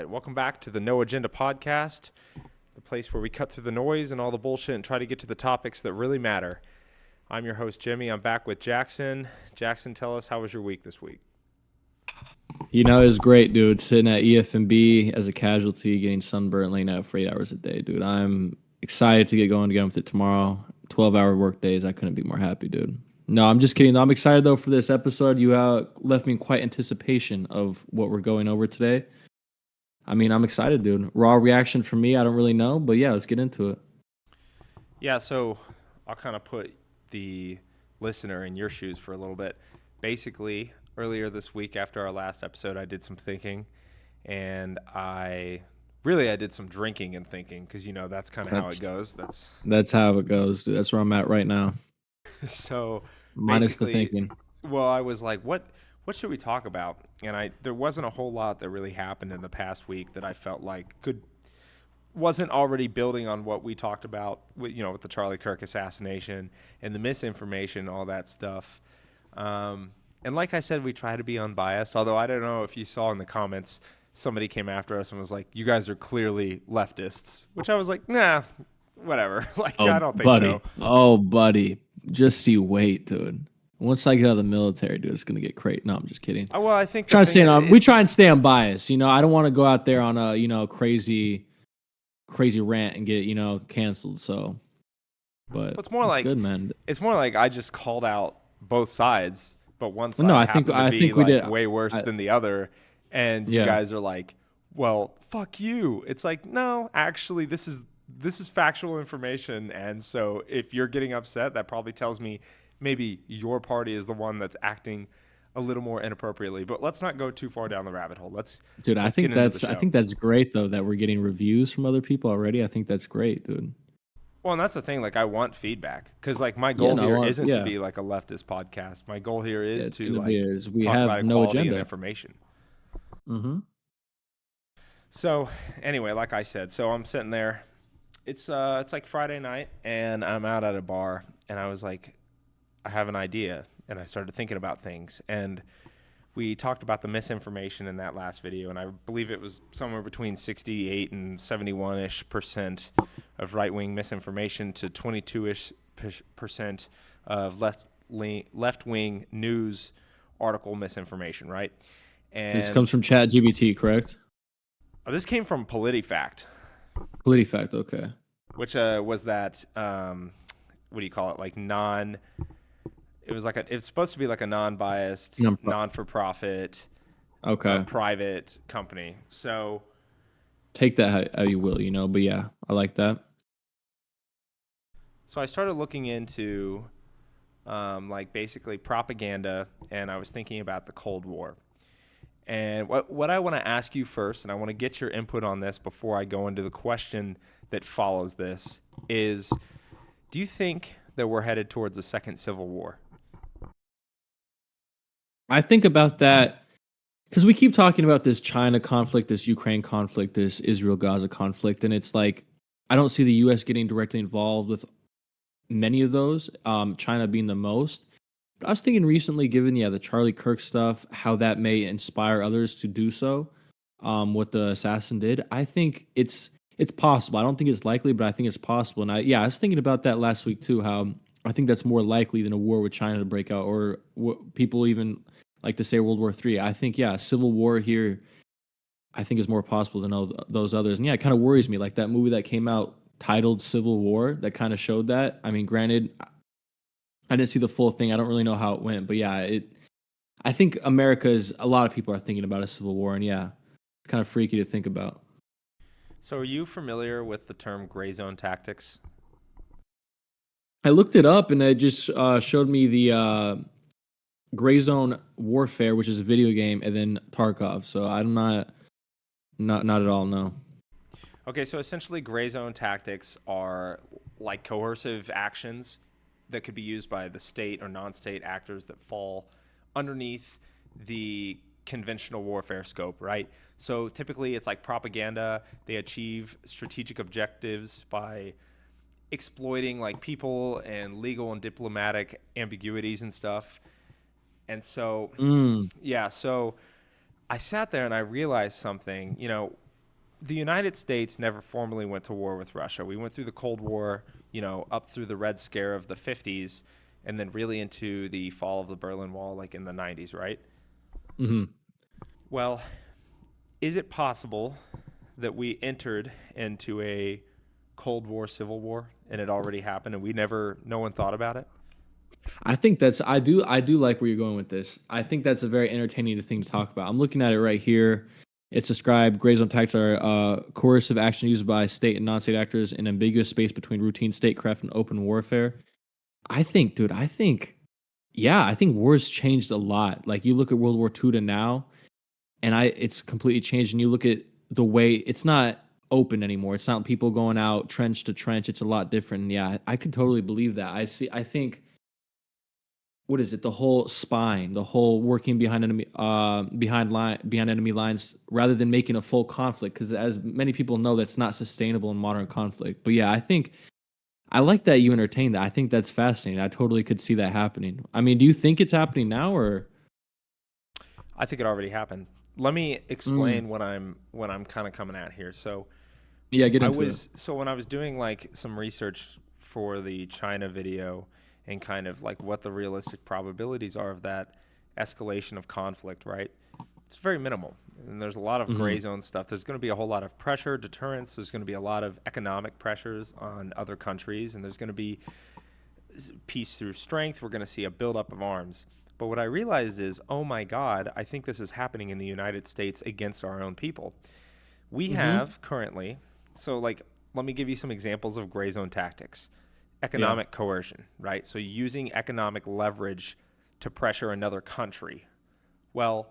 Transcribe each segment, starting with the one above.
right, welcome back to the No Agenda podcast, the place where we cut through the noise and all the bullshit and try to get to the topics that really matter. I'm your host, Jimmy. I'm back with Jackson. Jackson, tell us, how was your week this week? You know, it was great, dude. Sitting at EFMB as a casualty, getting sunburnt, laying out for 8 hours a day, dude. I'm excited to get going again with it tomorrow. 12-hour work days. I couldn't be more happy, dude. No, I'm just kidding. I'm excited, though, for this episode. You left me in quite anticipation of what we're going over today. I mean, I'm excited, dude. Raw reaction from me, I don't really know. But, yeah, let's get into it. Yeah, so I'll kind of put the listener in your shoes for a little bit. Basically, earlier this week after our last episode, I did some thinking, and I did some drinking and thinking because, you know, that's kind of how it goes. That's how it goes, dude. That's where I'm at right now. So minus the thinking. Well, I was like, what should we talk about? And there wasn't a whole lot that really happened in the past week that I felt like wasn't already building on what we talked about with the Charlie Kirk assassination and the misinformation, all that stuff. And like I said, we try to be unbiased, although I don't know if you saw in the comments, somebody came after us and was like, you guys are clearly leftists, which I was like, nah, whatever. I don't think so. Oh, buddy. Just you wait, dude. Once I get out of the military, dude, it's gonna get great. No, I'm just kidding. Oh, well, I think we try and stay unbiased. I don't want to go out there on a crazy rant and get canceled. So, but it's more like good, man. It's more like I just called out both sides, but one side I think we did way worse than the other, and you guys are like, well, fuck you. It's like, no, actually, this is factual information, and so if you're getting upset, that probably tells me maybe your party is the one that's acting a little more inappropriately. But let's not go too far down the rabbit hole. I think that's great though that we're getting reviews from other people already. I think that's great, dude. Well, and that's the thing. I want feedback because my goal here isn't to be like a leftist podcast. My goal here is to we talk have about no equality agenda and information. Mm-hmm. So anyway, like I said, so I'm sitting there. It's like Friday night, and I'm out at a bar, and I was like, I have an idea, and I started thinking about things, and we talked about the misinformation in that last video, and I believe it was somewhere between 68 and 71-ish% of right-wing misinformation to 22-ish% of left-wing news article misinformation, right? And this comes from ChatGPT, correct? This came from PolitiFact. PolitiFact, okay. Which was that, what do you call it? It's supposed to be like a non-biased, non-for-profit, private company. So take that how you will, but yeah, I like that. So I started looking into basically propaganda, and I was thinking about the Cold War. And what I want to ask you first, and I want to get your input on this before I go into the question that follows this, is do you think that we're headed towards a second civil war? I think about that because we keep talking about this China conflict, this Ukraine conflict, this Israel-Gaza conflict, and it's like I don't see the U.S. getting directly involved with many of those, China being the most. But I was thinking recently, given the Charlie Kirk stuff, how that may inspire others to do so, what the assassin did. I think it's possible. I don't think it's likely, but I think it's possible. And I was thinking about that last week too, how I think that's more likely than a war with China to break out, or what people even like to say World War III. I think, civil war here, I think is more possible than those others. And it kind of worries me, like that movie that came out titled Civil War that kind of showed that. I mean, granted, I didn't see the full thing. I don't really know how it went, but I think a lot of people are thinking about a civil war, and it's kind of freaky to think about. So are you familiar with the term gray zone tactics? I looked it up, and it just showed me the Gray Zone Warfare, which is a video game, and then Tarkov. So I'm not at all, no. Okay, so essentially gray zone tactics are like coercive actions that could be used by the state or non-state actors that fall underneath the conventional warfare scope, right? So typically it's like propaganda. They achieve strategic objectives by exploiting like people and legal and diplomatic ambiguities and stuff. And so, so I sat there and I realized something, the United States never formally went to war with Russia. We went through the Cold War, up through the Red Scare of the 50s, and then really into the fall of the Berlin Wall, like in the 90s, right? Hmm. Well, is it possible that we entered into a Cold War, Civil War, and it already happened, and no one thought about it? I think that's I do like where you're going with this. I think that's a very entertaining thing to talk about. I'm looking at it right here. It's described gray zone tactics are coercive action used by state and non-state actors in ambiguous space between routine statecraft and open warfare. I think, dude, yeah, I think war's changed a lot. Like you look at World War II to now, and it's completely changed. And you look at the way it's not open anymore. It's not people going out trench to trench. It's a lot different. And yeah, I could totally believe that. I think what is it? The whole spine, the whole working behind behind enemy lines, rather than making a full conflict. Because as many people know, that's not sustainable in modern conflict. But yeah, I think I like that you entertain that. I think that's fascinating. I totally could see that happening. I mean, do you think it's happening now, or? I think it already happened. Let me Mm, explain what I'm kind of coming at here. yeah, get into it. When I was doing like some research for the China video and kind of like what the realistic probabilities are of that escalation of conflict, right? It's very minimal. And there's a lot of Hmm. gray zone stuff. There's going to be a whole lot of pressure, deterrence. There's going to be a lot of economic pressures on other countries. And there's going to be peace through strength. We're going to see a buildup of arms. But what I realized is, oh my God, I think this is happening in the United States against our own people. We Hmm. have currently, so like, let me give you some examples of gray zone tactics. Yeah. Economic coercion, right? So using economic leverage to pressure another country. Well,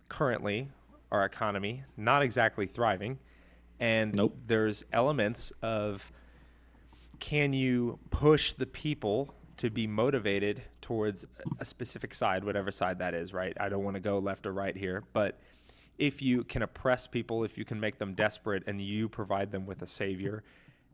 currently, our economy not exactly thriving, and Nope. there's elements of can you push the people to be motivated towards a specific side, whatever side that is, right? I don't want to go left or right here, but if you can oppress people, if you can make them desperate and you provide them with a savior,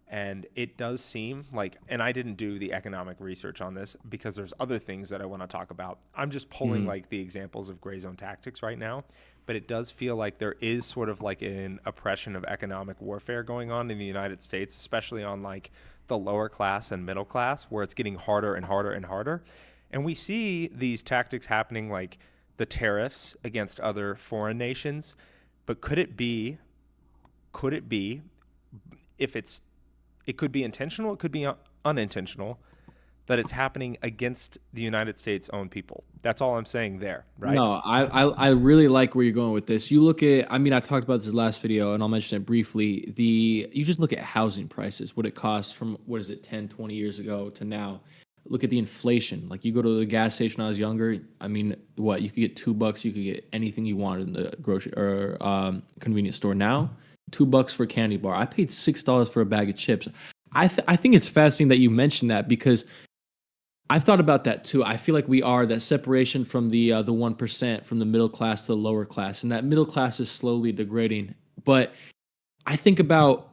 and it does seem like, and I didn't do the economic research on this because there's other things that I want to talk about. I'm just pulling Hmm. like the examples of gray zone tactics right now, but it does feel like there is sort of like an oppression of economic warfare going on in the United States, especially on like the lower class and middle class, where it's getting harder and harder and harder. And we see these tactics happening like the tariffs against other foreign nations. But could it be if it could be intentional, it could be unintentional that it's happening against the United States own people. That's all I'm saying there, right? No, I really like where you're going with this. You look at, I mean, I talked about this last video, and I'll mention it briefly. You just look at housing prices, what it costs from what is it, 10, 20 years ago to now. Look at the inflation. Like you go to the gas station when I was younger. I mean, what you could get $2, you could get anything you wanted in the grocery or convenience store. Now, $2 for a candy bar. I paid $6 for a bag of chips. I think it's fascinating that you mentioned that because I've thought about that too. I feel like we are that separation from the 1%, from the middle class to the lower class, and that middle class is slowly degrading. But I think about,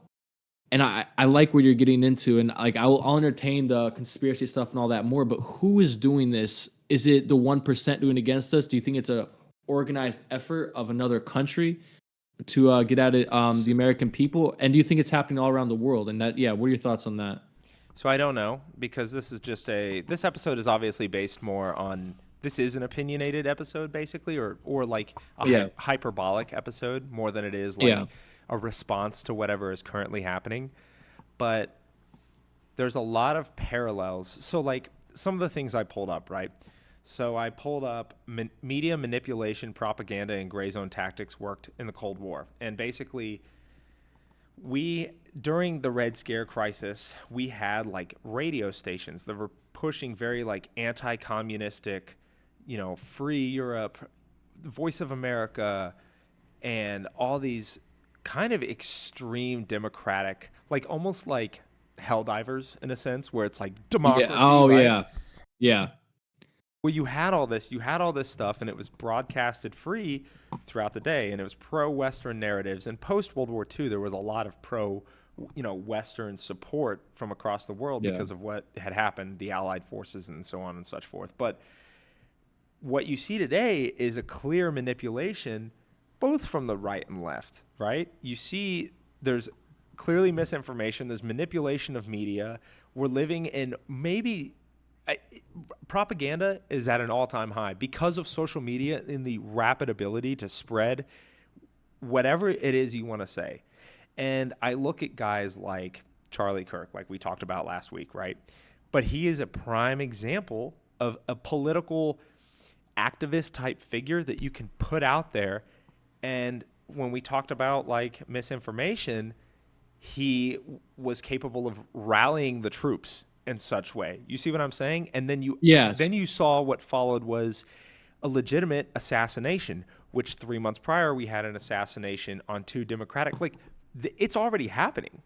and I like where you're getting into, and like I'll entertain the conspiracy stuff and all that more. But who is doing this? Is it the 1% doing against us? Do you think it's a organized effort of another country to get at it, the So, American people? And do you think it's happening all around the world? And that, yeah, what are your thoughts on that? so I don't know because this episode is obviously based more on this is an opinionated episode basically or like a Yeah, hyperbolic episode more than it is yeah, like a response to whatever is currently happening. But there's a lot of parallels. So, like some of the things I pulled up, right? So, I pulled up media manipulation, propaganda, and gray zone tactics worked in the Cold War. And basically, we, during the Red Scare crisis, we had like radio stations that were pushing very like anti communistic, free Europe, Voice of America, and all these kind of extreme democratic, like almost like Helldivers in a sense, where it's like yeah. democracy, Oh, right? yeah, yeah. Well, you had all this stuff, and it was broadcasted free throughout the day, and it was pro-Western narratives. And post World War II, there was a lot of Western support from across the world Yeah. because of what had happened, the Allied forces, and so on and such forth. But what you see today is a clear manipulation both from the right and left, right? You see There's clearly misinformation. There's manipulation of media. We're living in maybe I, propaganda is at an all-time high because of social media and the rapid ability to spread whatever it is you want to say. And I look at guys like Charlie Kirk, like we talked about last week, right? But he is a prime example of a political activist type figure that you can put out there. And when we talked about like misinformation, he was capable of rallying the troops in such way. You see what I'm saying? And Yes. then you saw what followed was a legitimate assassination, which 3 months prior we had an assassination on two Democratic. Like it's already happening.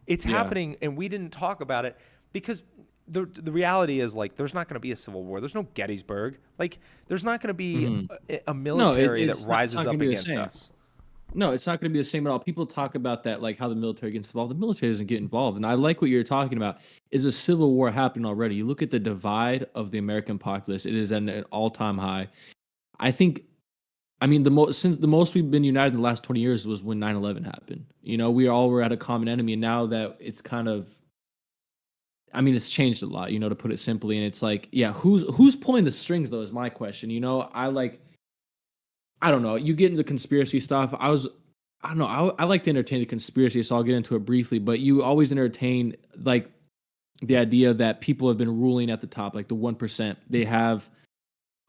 It's Yeah. happening, and we didn't talk about it because the reality is like there's not going to be a civil war. There's no Gettysburg. Like there's not going to be Hmm. a No, military that it's not rises going up to be the against same. us. No, it's not going to be the same at all. People talk about that, like how the military gets involved. The military doesn't get involved, and I like what you're talking about. Is a civil war happening already? You look at the divide of the American populace; it is at an all-time high. I think. I mean, the most we've been united in the last 20 years was when 9/11 happened. You know, we all were at a common enemy, and now that it's kind of, I mean, it's changed a lot. You know, to put it simply, and it's like, yeah, who's pulling the strings though? Is my question. You know, I don't know. You get into conspiracy stuff. I don't know. I like to entertain the conspiracy, so I'll get into it briefly. But you always entertain like the idea that people have been ruling at the top, like the 1%. They have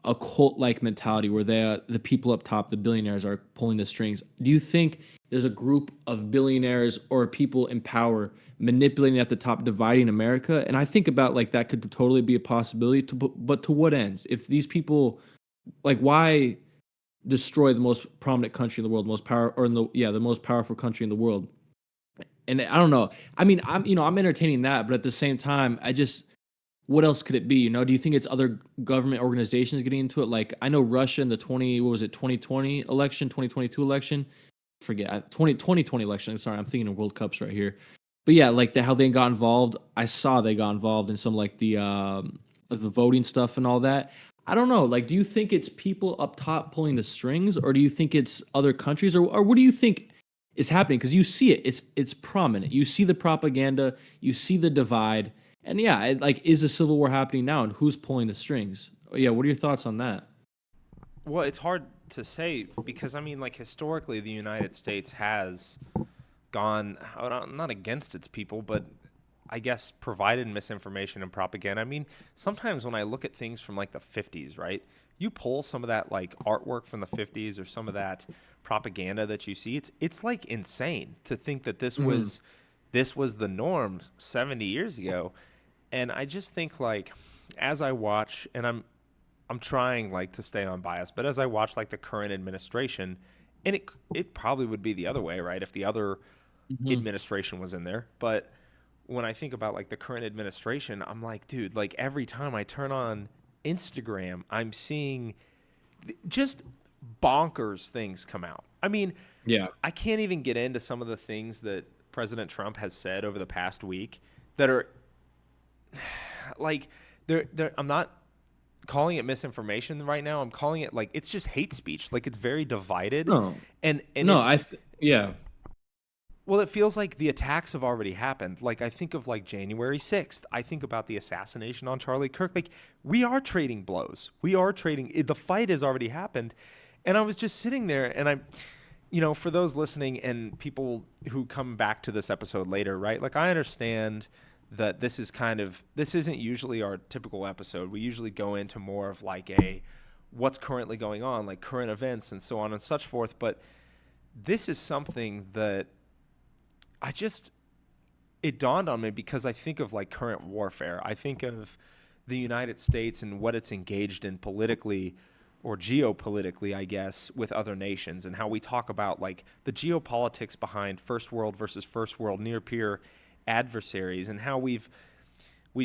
a cult like mentality where the people up top, the billionaires, are pulling the strings. Do you think there's a group of billionaires or people in power manipulating at the top, dividing America? And I think about like that could totally be a possibility. But to what ends? If these people like, why destroy the most prominent country in the world, most power or in the most powerful country in the world? And I don't know. I mean, I'm entertaining that, but at the same time, I just what else could it be? You know, do you think it's other government organizations getting into it? Like I know Russia in the 2020 election, 2022 election, forget 2020 election. Sorry, I'm thinking of World Cups right here. But yeah, like how they got involved. I saw they got involved in some like the voting stuff and all that. I don't know. Like, do you think it's people up top pulling the strings, or do you think it's other countries, or what do you think is happening? Because you see it, it's prominent. You see the propaganda, you see the divide, and yeah, like is a civil war happening now, and who's pulling the strings? Yeah, what are your thoughts on that? Well, it's hard to say because I mean, like historically, the United States has gone not against its people, but I guess provided misinformation and propaganda. I mean, sometimes when I look at things from like the 50s, right? You pull some of that like artwork from the 50s or some of that propaganda that you see, it's like insane to think that Hmm. this was the norm 70 years ago. And I just think like as I watch and I'm trying like to stay unbiased, but as I watch like the current administration, and it probably would be the other way, right? If the other Hmm. administration was in there. But when I think about like the current administration, I'm like, dude, like every time I turn on Instagram, I'm seeing just bonkers things come out. I mean, Yeah. I can't even get into some of the things that President Trump has said over the past week that are like they're I'm not calling it misinformation right now. I'm calling it like it's just hate speech. Like it's very divided No. and No. it's Yeah. well, it feels like the attacks have already happened. Like I think of like January 6th. I think about the assassination on Charlie Kirk. Like we are trading blows. We are trading the fight has already happened. And I was just sitting there and I'm for those listening and people who come back to this episode later, right? Like I understand that this isn't usually our typical episode. We usually go into more of like a what's currently going on, like current events and so on and such forth, but this is something that I just it dawned on me because I think of like current warfare. I think of the United States and what it's engaged in politically or geopolitically, I guess, with other nations and how we talk about like the geopolitics behind first world versus first world near peer adversaries and how we've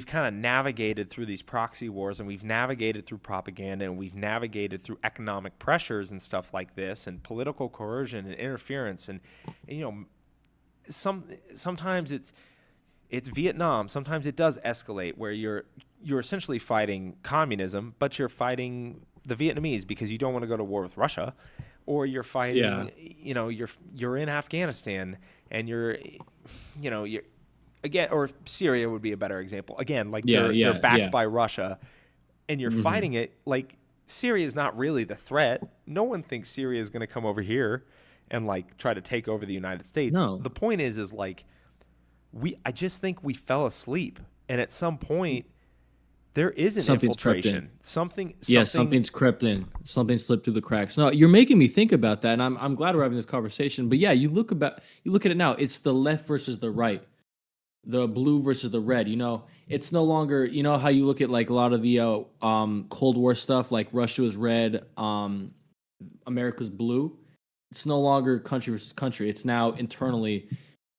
kind of navigated through these proxy wars and we've navigated through propaganda and we've navigated through economic pressures and stuff like this and political coercion and interference and sometimes it's Vietnam. Sometimes it does escalate where you're essentially fighting communism, but you're fighting the Vietnamese because you don't want to go to war with Russia, or you're Yeah. fighting, you're in Afghanistan and you're again, or Syria would be a better example. Again, like Yeah. they're Yeah. backed Yeah. by Russia and you're Hmm. fighting it. Like Syria is not really the threat. No one thinks Syria is going to come over here and like try to take over the United States. No. The point is like I just think we fell asleep, and at some point there is an Something's crept in. infiltration. Something Yeah, something something's crept in. Something slipped through the cracks. No, you're making me think about that, and I'm glad we're having this conversation. But yeah, you look at it now. It's the left versus the right, the blue versus the red. It's no longer how you look at like a lot of the Cold War stuff, like Russia was red, America's blue. It's no longer country versus country. It's now internally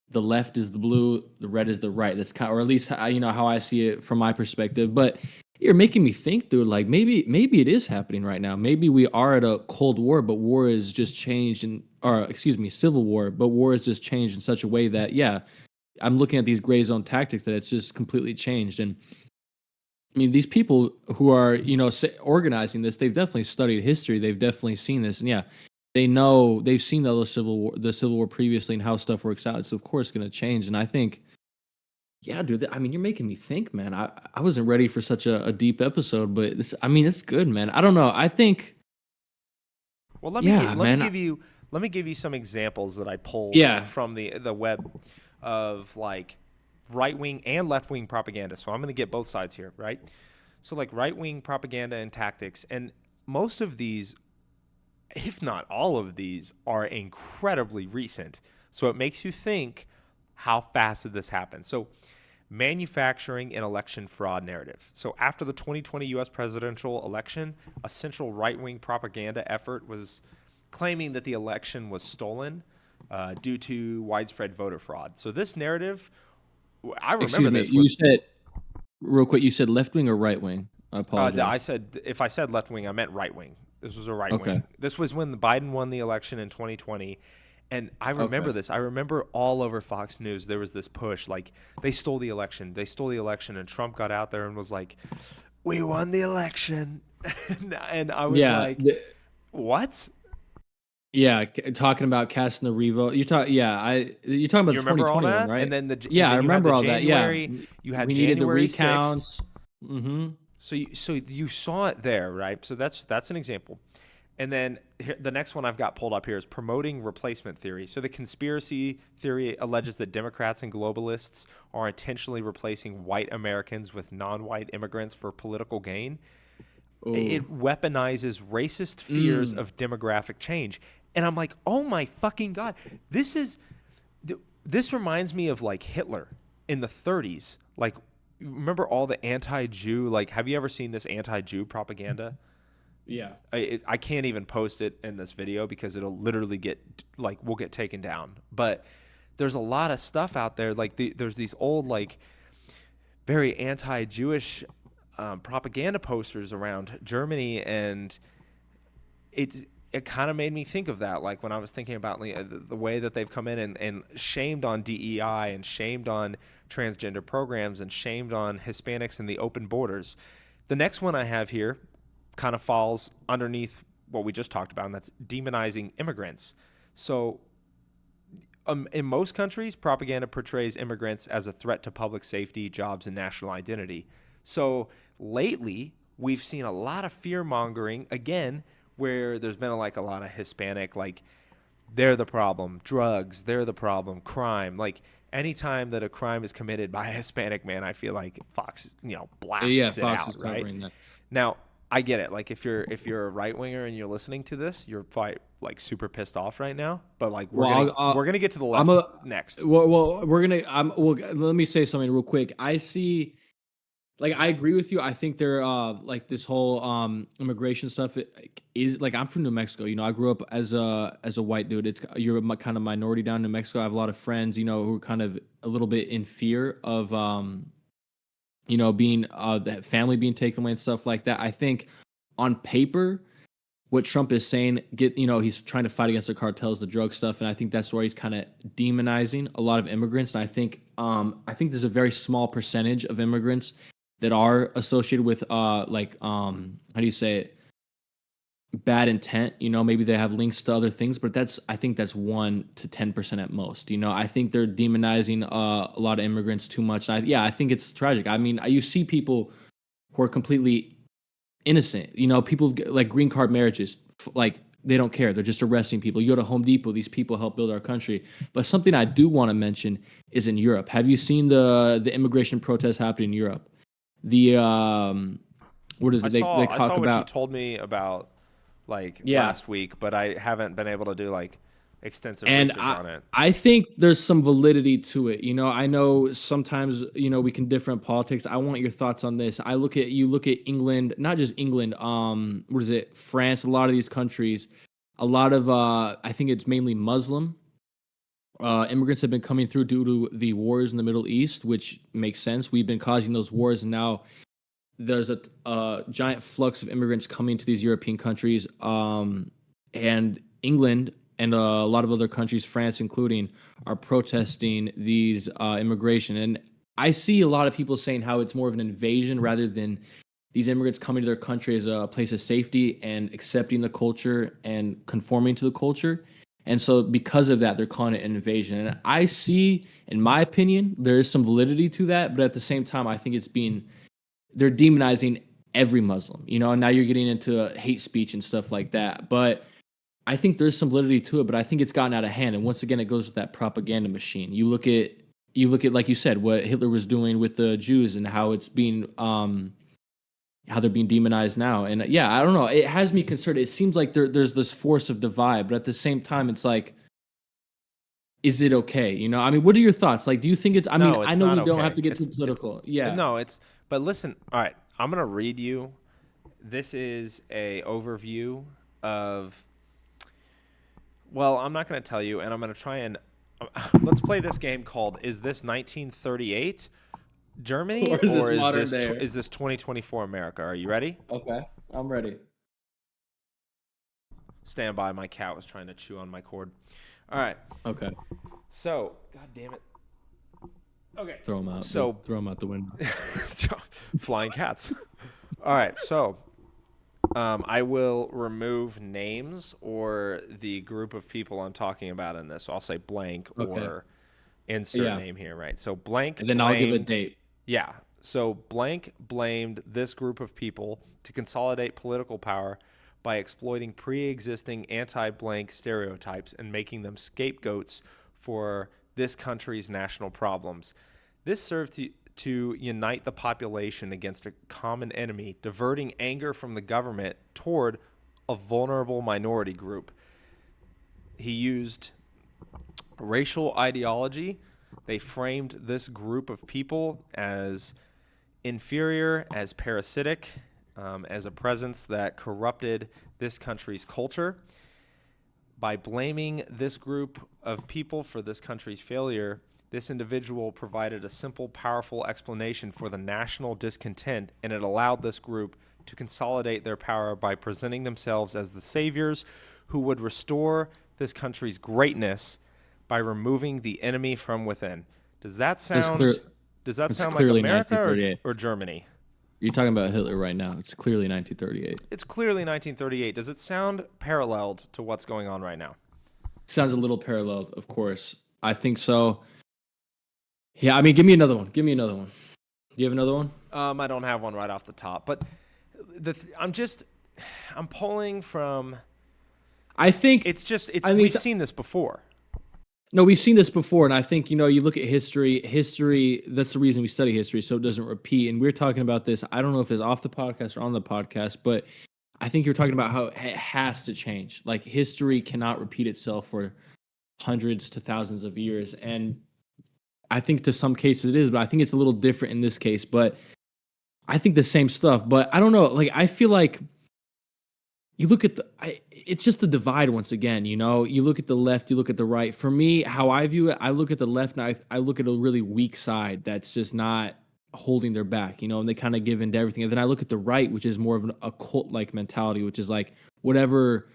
the left is the blue, the red is the right. That's kind, or at least how I see it from my perspective. But you're making me think, dude. Like maybe it is happening right now. Maybe we are at a Cold War, but war is just changed, or excuse me, Civil War, but war has just changed in such a way that yeah, I'm looking at these gray zone tactics that it's just completely changed. And I mean, these people who are organizing this, they've definitely studied history. They've definitely seen this, and yeah, they've seen the Civil War previously, and how stuff works out. It's of course going to change, and I think, yeah, dude. I mean, you're making me think, man. I wasn't ready for such a deep episode, but I mean, it's good, man. I don't know. I think, Well, yeah, man. let me give you some examples that I pulled Yeah. from the web of like right wing and left wing propaganda. So I'm going to get both sides here, right? So like right wing propaganda and tactics, and most of these, if not all of these, are incredibly recent. So it makes you think, how fast did this happen? So manufacturing an election fraud narrative. So after the 2020 US presidential election, a central right-wing propaganda effort was claiming that the election was stolen due to widespread voter fraud. So this narrative, I remember Excuse me. this You was said real quick. You said left wing or right wing? I I apologize. said, if I said left wing, I meant right wing. This was a right Okay. wing. This was when Biden won the election in 2020. And I remember Okay. this. I remember all over Fox News, there was this push like they stole the election. They stole the election. And Trump got out there and was like, we won the election. And I was Yeah. like, what? Yeah, talking about casting the revote. You're talking about You the remember all 2021, that? right? And Yeah, I then you had remember the all that. Yeah, January, you had we needed the January 6th. recounts. Mm-hmm. So you saw it there, right? So that's an example. And then the next one I've got pulled up here is promoting replacement theory. So the conspiracy theory alleges that Democrats and globalists are intentionally replacing white Americans with non-white immigrants for political gain. Oh, It weaponizes racist fears mm. of demographic change. And I'm like, "Oh my fucking god. This is this reminds me of like Hitler in the 30s. Like remember all the anti-Jew, like have you ever seen this anti-Jew propaganda? Yeah, I can't even post it in this video because it'll literally get like we'll get taken down. But there's a lot of stuff out there. Like there's these old like very anti-Jewish propaganda posters around Germany, and it kind of made me think of that. Like when I was thinking about the way that they've come in and shamed on DEI and shamed on transgender programs and shamed on Hispanics and the open borders. The next one I have here kind of falls underneath what we just talked about, and that's demonizing immigrants. So, in most countries, propaganda portrays immigrants as a threat to public safety, jobs, and national identity. So, lately, we've seen a lot of fear mongering again, where there's been a lot of Hispanic, like, they're the problem, drugs, they're the problem, crime. Like, anytime that a crime is committed by a Hispanic man, I feel like Fox, yeah. blasts it Fox was out, right? covering that. Now, I get it. Like if you're a right winger and you're listening to this, you're probably like super pissed off right now. But like Well, we're gonna get to the I'm left a next. we're gonna. Well, let me say something real quick. I see. Like I agree with you. I think they're like this whole immigration stuff is like I'm from New Mexico. I grew up as a white dude. You're a kind of minority down in New Mexico. I have a lot of friends, who are kind of a little bit in fear of being the family being taken away and stuff like that. I think on paper, what Trump is saying, he's trying to fight against the cartels, the drug stuff, and I think that's where he's kind of demonizing a lot of immigrants. And I think there's a very small percentage of immigrants that are associated with how do you say it? bad intent. Maybe they have links to other things, but I think that's 1 to 10% at most. I think they're demonizing a lot of immigrants too much. I think it's tragic. I mean, you see people who are completely innocent. People like green card marriages, like they don't care. They're just arresting people. You go to Home Depot, these people help build our country. But something I do want to mention is in Europe. Have you seen the immigration protests happening in Europe? The what is I it? They saw I talk saw what you about. told me about like Yeah. last week, but I haven't been able to do like extensive And research I on it. I think there's some validity to it. I know sometimes, we can differ in politics. I want your thoughts on this. You look at England, not just England, what is it? France, a lot of these countries, a lot of I think it's mainly Muslim immigrants have been coming through due to the wars in the Middle East, which makes sense. We've been causing those wars, and now there's a giant flux of immigrants coming to these European countries, and England and a lot of other countries, France including, are protesting these immigration. And I see a lot of people saying how it's more of an invasion rather than these immigrants coming to their country as a place of safety and accepting the culture and conforming to the culture. And so, because of that, they're calling it an invasion. And I see, in my opinion, there is some validity to that. But at the same time, I think they're demonizing every Muslim, and now you're getting into hate speech and stuff like that. But I think there's some validity to it, but I think it's gotten out of hand. And once again, it goes with that propaganda machine. You look at like you said, what Hitler was doing with the Jews and how they're being demonized now. And yeah, I don't know. It has me concerned. It seems like there's this force of divide, but at the same time, it's like, is it okay? I mean, what are your thoughts? Like, do you think it's? I mean, No, I it's know not we don't have okay. to get too It's political. Yeah. no, it's but listen, all right, I'm going to read you. This is a overview of well, I'm not going to tell you and I'm going to try and let's play this game called Is this 1938 Germany Or is this or modern day? is this 2024 America? Are you ready? Okay, I'm ready. Stand by, my cat was trying to chew on my cord. All right. Okay, So, god damn it. Okay. throw them out. So, Throw them out the window. flying cats. All right. So, I will remove names or the group of people I'm talking about in this. So I'll say blank Okay. or insert Yeah, name here, right? So blank and then I'll give a blamed, date. yeah. So blank blamed this group of people to consolidate political power by exploiting pre-existing anti-blank stereotypes and making them scapegoats for this country's national problems. This served to unite the population against a common enemy, diverting anger from the government toward a vulnerable minority group. He used racial ideology. They framed this group of people as inferior, as parasitic, as a presence that corrupted this country's culture. By blaming this group of people for this country's failure, this individual provided a simple, powerful explanation for the national discontent, and it allowed this group to consolidate their power by presenting themselves as the saviors who would restore this country's greatness by removing the enemy from within. Does that It's clear. sound does that It's sound like clearly America 1938. or Germany? You're talking about Hitler right now. It's clearly 1938. It's clearly 1938. Does it sound paralleled to what's going on right now? Sounds a little parallel, of course. I think so. Yeah, I mean, give me another one. Give me another one. Do you have another one? I don't have one right off the top, but I'm pulling from. I think. It's I mean, we've seen this before. no, we've seen this before, and I think you look at history. History. That's the reason we study history, so it doesn't repeat. And we're talking about this. I don't know if it's off the podcast or on the podcast, but I think you're talking about how it has to change. Like history cannot repeat itself for hundreds to thousands of years, and I think to some cases it is, but I think it's a little different in this case. But I think the same stuff. But I don't know. Like I feel like you look at it's just the divide once again. You look at the left, you look at the right. For me, how I view it, I look at the left and I look at a really weak side that's just not holding their back, and they kind of give into everything. And then I look at the right, which is more of a cult like mentality, which is like whatever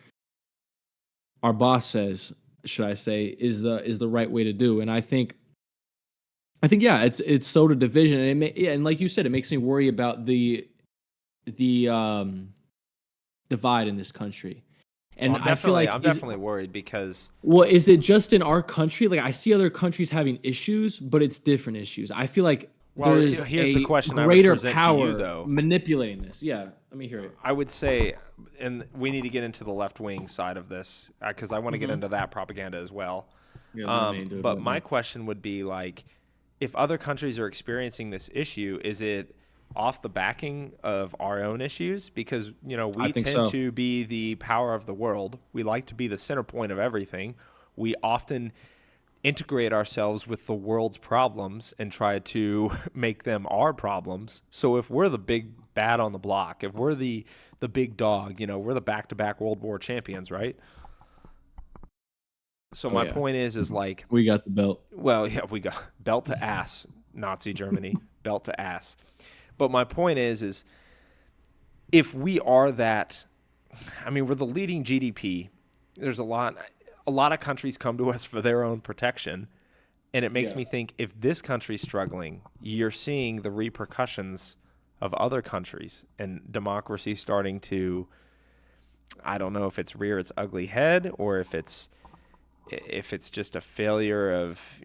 our boss says, should I say, is the right way to do. And I think yeah, it's sowed a division, and yeah, and like you said, it makes me worry about the divide in this country. Well, And I feel like I'm definitely worried because is it just in our country? Like I see other countries having issues, but it's different issues. I feel like well, there's here's the a question I would greater present to you power though. manipulating this. Yeah, let me hear it. I would say, and we need to get into the left wing side of this because I want to get Mm-hmm. into that propaganda as well. Yeah, lean into it But right my now. question would be like, if other countries are experiencing this issue, is it off the backing of our own issues? Because I we think tend so. to be the power of the world. We like to be the center point of everything. We often integrate ourselves with the world's problems and try to make them our problems. So if we're the big bad on the block, if we're the big dog, we're the back-to-back World War champions, right? So Oh my yeah, point is like, we got the belt. well, yeah, we got belt to ass, Nazi Germany, belt to ass. But my point is if we are that, I mean, we're the leading GDP. There's a lot of countries come to us for their own protection. And it makes Yeah. me think if this country's struggling, you're seeing the repercussions of other countries and democracy starting to, I don't know if it's rear its ugly head or if it's just a failure of,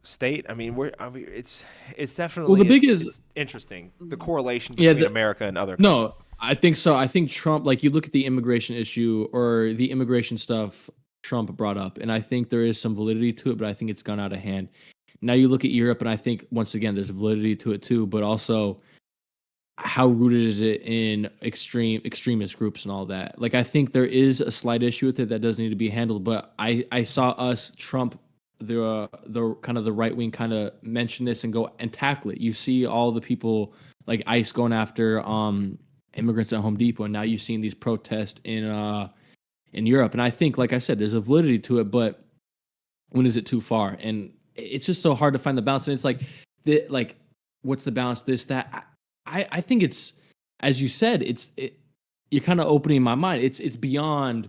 state. I mean, it's Well, the definitely biggest it's interesting, the correlation yeah, between America and other countries. no, I think so. I think Trump, like you look at the immigration issue or the immigration stuff Trump brought up, and I think there is some validity to it, but I think it's gone out of hand. Now you look at Europe, and I think once again there's validity to it too, but also how rooted is it in extremist groups and all that? Like I think there is a slight issue with it that does need to be handled, but I saw us Trump the kind of the right wing kind of mention this and go and tackle it. You see all the people like ICE going after immigrants at Home Depot, and now you've seen these protests in Europe. And I think, like I said, there's a validity to it, but when is it too far? And it's just so hard to find the balance. And it's like what's the balance? This that I think it's as you said, you're kind of opening my mind. It's beyond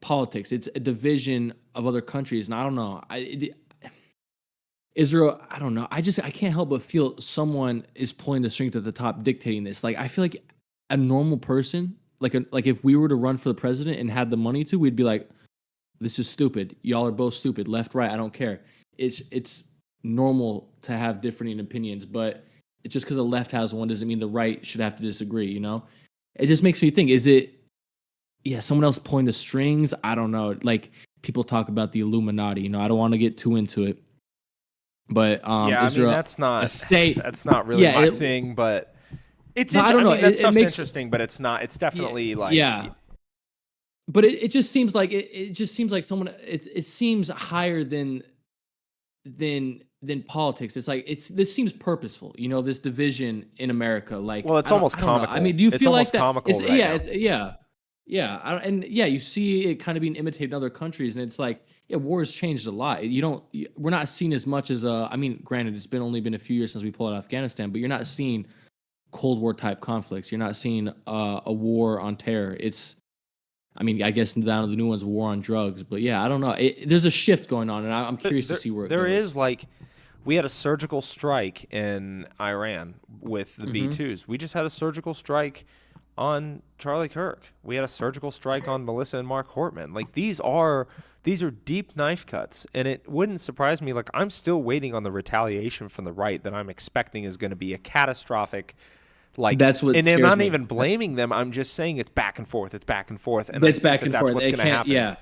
politics. It's a division of other countries, and I don't know. Israel, I don't know. I can't help but feel someone is pulling the strings at the top, dictating this. Like I feel like a normal person, like if we were to run for the president and had the money to, we'd be like, this is stupid. Y'all are both stupid. Left, right, I don't care. It's normal to have differing opinions, but it's just because the left has one doesn't mean the right should have to disagree. It just makes me think: is it someone else pulling the strings? I don't know. Like people talk about the Illuminati. I don't want to get too into it, but Yeah, I is mean there that's a not state? that's not really Yeah, my thing, but no, I don't I know. mean that It stuff's makes interesting, but it's not. It's yeah, definitely like yeah. But it just seems like it just seems like someone it seems higher than politics. It's like this seems purposeful, this division in America. Like well, it's almost I don't know. I comical. mean, do you It's feel like almost that? comical right now. It's yeah. And yeah, you see it kind of being imitated in other countries, and it's like war's changed a lot. We're not seeing as much as I mean, granted, it's been only been a few years since we pulled out Afghanistan, but you're not seeing Cold War type conflicts. You're not seeing a war on terror. I mean, I guess down to the new one's war on drugs, but yeah, I don't know. There's a shift going on, and I'm curious to There, see where it there goes. is like we had a surgical strike in Iran with the Hmm. B-2s. We just had a surgical strike on Charlie Kirk. We had a surgical strike on Melissa and Mark Hortman. Like these are deep knife cuts, and it wouldn't surprise me. Like I'm still waiting on the retaliation from the right that I'm expecting is going to be a catastrophic. Like, That's what and I'm scares not me. even blaming them. I'm just saying it's back and forth. It's back and forth, and I That's think back that and that's forth. what's It going to can't. happen. Yeah,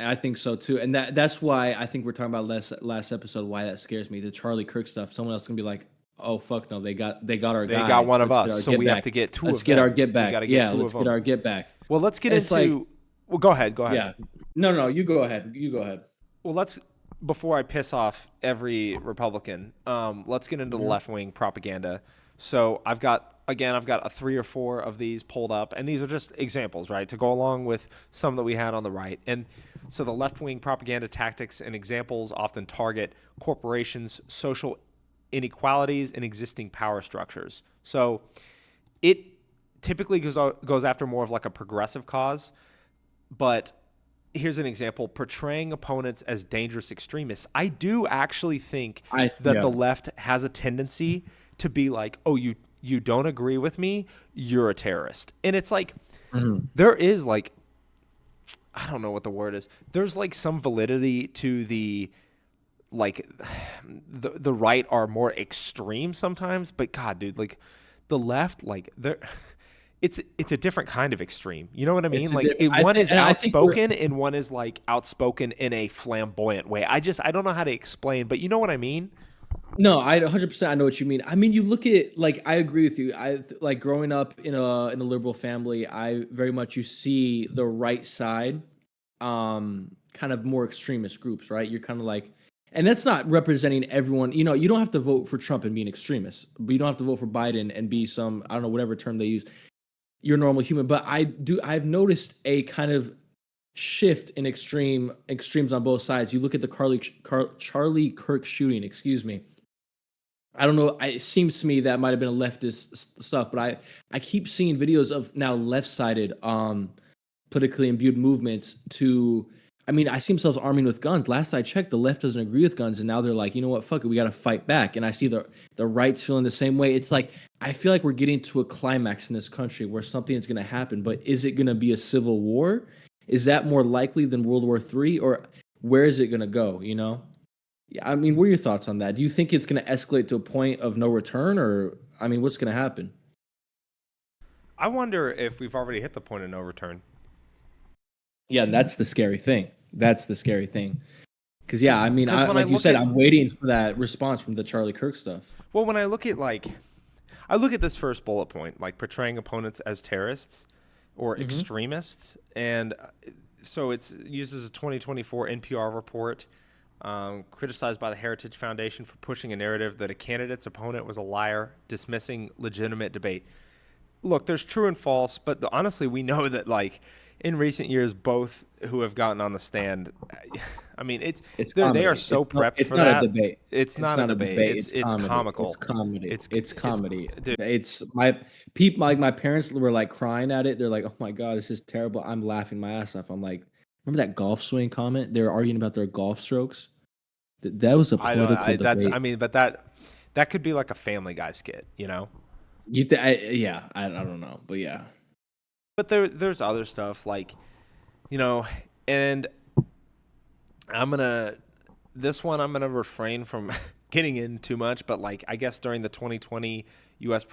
I think so too. And that's why I think we're talking about last episode. Why that scares me. The Charlie Kirk stuff. Someone else gonna be like, "Oh fuck no, they got our They got guy. one of Let's get us, our so get we have back. to get two Let's of get our them. get We got back. to get Yeah, two of let's get them. our get back." Well, let's get It's like, into. Well, go ahead. Go ahead. yeah, no, you go ahead. You go ahead. Well, let's before I piss off every Republican. Let's get into the left wing propaganda. So I've got a 3 or 4 of these pulled up, and these are just examples, right, to go along with some that we had on the right. And so the left wing propaganda tactics and examples often target corporations, social inequalities, and existing power structures. So it typically goes after more of like a progressive cause, but here's an example: portraying opponents as dangerous extremists. I do actually think that Yeah. the left has a tendency to be like, oh, you don't agree with me, you're a terrorist. And it's like Mhm. there is like, I don't know what the word is. There's like some validity to the like the right are more extreme sometimes, but God, dude, like the left, like they're it's a different kind of extreme. You know what I It's mean? a Like different. one is I think we're outspoken and one is like outspoken in a flamboyant way. I don't know how to explain, but you know what I mean? no, I 100% I know what you mean. I mean, you look at like I agree with you. Like growing up in a liberal family, I very much you see the right side kind of more extremist groups, right? You're kind of like and that's not representing everyone. You know, you don't have to vote for Trump and be an extremist, but you don't have to vote for Biden and be some I don't know whatever term they use. You're a normal human, but I've noticed a kind of shift in extremes on both sides. You look at the Charlie Kirk shooting, excuse me. I don't know. It seems to me that might have been a leftist stuff, but I keep seeing videos of now left-sided politically imbued movements to I mean, I see themselves arming with guns. Last I checked, the left doesn't agree with guns, and now they're like, you know what, fuck it, we got to fight back. And I see the rights feeling the same way. It's like I feel like we're getting to a climax in this country where something is going to happen, but is it going to be a civil war? Is that more likely than World War III, or where is it going to go? You know? Yeah, I mean, what are your thoughts on that? Do you think it's going to escalate to a point of no return, or I mean, what's going to happen? I wonder if we've already hit the point of no return. Yeah, that's the scary thing. That's the scary thing. Because yeah, I mean, Because I when I like you look said, at I'm waiting for that response from the Charlie Kirk stuff. well, when I look at like I look at this first bullet point, like portraying opponents as terrorists or Hmm. extremists, and so it uses a 2024 NPR report criticized by the Heritage Foundation for pushing a narrative that a candidate's opponent was a liar, dismissing legitimate debate. Look, there's true and false, but honestly, we know that like in recent years, both who have gotten on the stand, I mean, It's they are comedy. so prepped It's for not a that. debate. It's It's not a not a debate. debate. It's It's comedy. It's comical. comedy. It's It's comedy. dude. It's my people. Like my parents were like crying at it. They're like, "Oh my god, this is terrible." I'm laughing my ass off. I'm like, remember that golf swing comment? They're arguing about their golf strokes. That was a I don't. political I debate. mean, but that could be like a Family Guy skit, you know. Yeah, I don't know, but yeah. But there's other stuff like you know, and I'm gonna this one I'm gonna refrain from getting in too much, but like I guess during the 2020 U.S.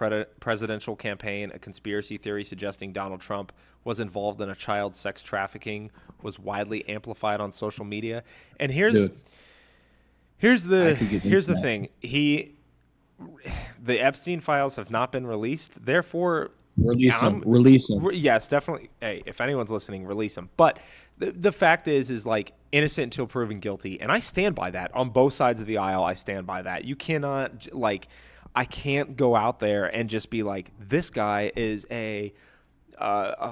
presidential campaign, a conspiracy theory suggesting Donald Trump was involved in a child sex trafficking was widely amplified on social media. And Dude, I could get into here's the that. thing. The Epstein files have not been released. Therefore, Release them. I'm Release them. yes, definitely. Hey, if anyone's listening, release them. But the fact is like innocent until proven guilty, and I stand by that on both sides of the aisle. I stand by that. You cannot like, I can't go out there and just be like, this guy is a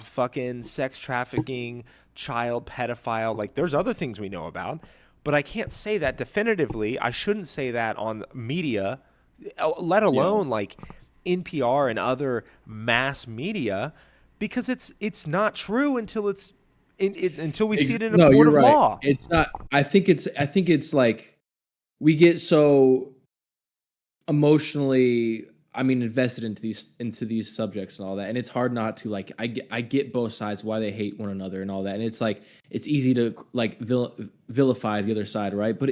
fucking sex trafficking child pedophile. Like, there's other things we know about, but I can't say that definitively. I shouldn't say that on media, let Yeah. alone like NPR and other mass media, because it's not true until until we see it in a No, court you're of right. law. It's not. I think it's like we get so emotionally I mean invested into these subjects and all that, and it's hard not to like I get both sides why they hate one another and all that, and it's like it's easy to like vilify the other side, right? But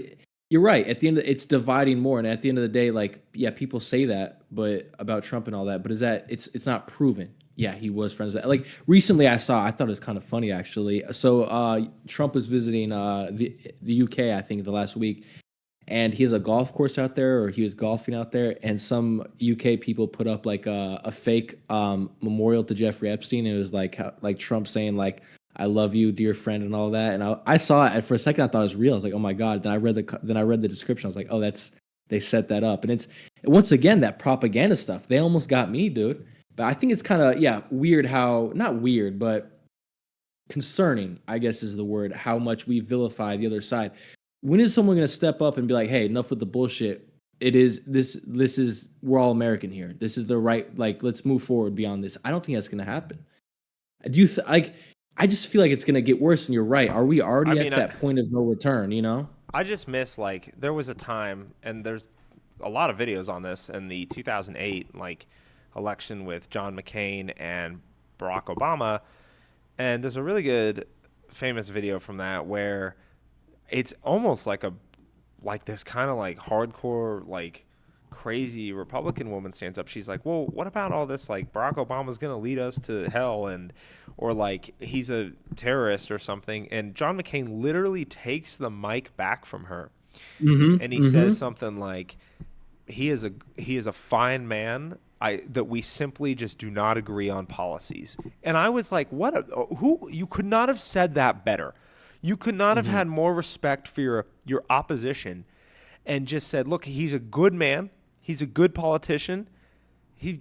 you're right, at the end it's dividing more, and at the end of the day, like yeah, people say that but about Trump and all that, but is that it's not proven. Yeah, he was friends with that. Like recently I thought it was kind of funny actually. So Trump was visiting the UK I think the last week, and he has a golf course out there, or he was golfing out there, and some UK people put up like a fake memorial to Jeffrey Epstein. And it was like Trump saying like "I love you, dear friend" and all that. And I saw it, and for a second I thought it was real. I was like, oh my god. Then I read the description. I was like, oh, that's they set that up, and it's once again that propaganda stuff. They almost got me, dude. But I think it's kind of yeah weird how not weird, but concerning, I guess is the word, how much we vilify the other side. When is someone going to step up and be like, "Hey, enough with the bullshit. It is this is we're all American here. This is the right like let's move forward beyond this." I don't think that's going to happen. Do you like I just feel like it's going to get worse and you're right. Are we I already mean, at that point of no return, you know? I just miss like there was a time, and there's a lot of videos on this in the 2008 like election with John McCain and Barack Obama. And there's a really good famous video from that where it's almost like this kind of like hardcore like crazy Republican woman stands up. She's like, "Well, what about all this like Barack Obama's going to lead us to hell and or like he's a terrorist or something." And John McCain literally takes the mic back from her and he says Mm-hmm. something like he is a fine man. That we simply just do not agree on policies. And I was like, what who you could not have said that better. You could not have Mm-hmm. had more respect for your opposition and just said, "Look, he's a good man. He's a good politician.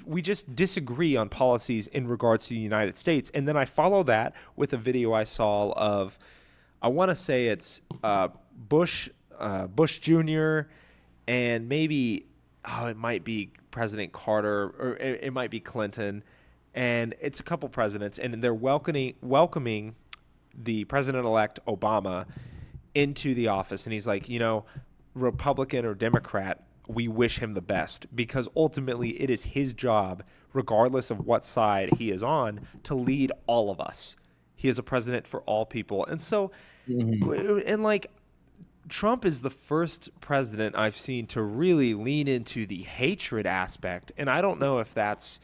We just disagree on policies in regards to the United States." And then I follow that with a video I saw of, I want to say it's Bush Jr. and maybe it might be President Carter or it might be Clinton, and it's a couple presidents, and they're welcoming the president-elect Obama into the office, and he's like, Republican or Democrat, we wish him the best because ultimately it is his job, regardless of what side he is on, to lead all of us. He is a president for all people. And so, Mm-hmm. and like, Trump is the first president I've seen to really lean into the hatred aspect. And I don't know if that's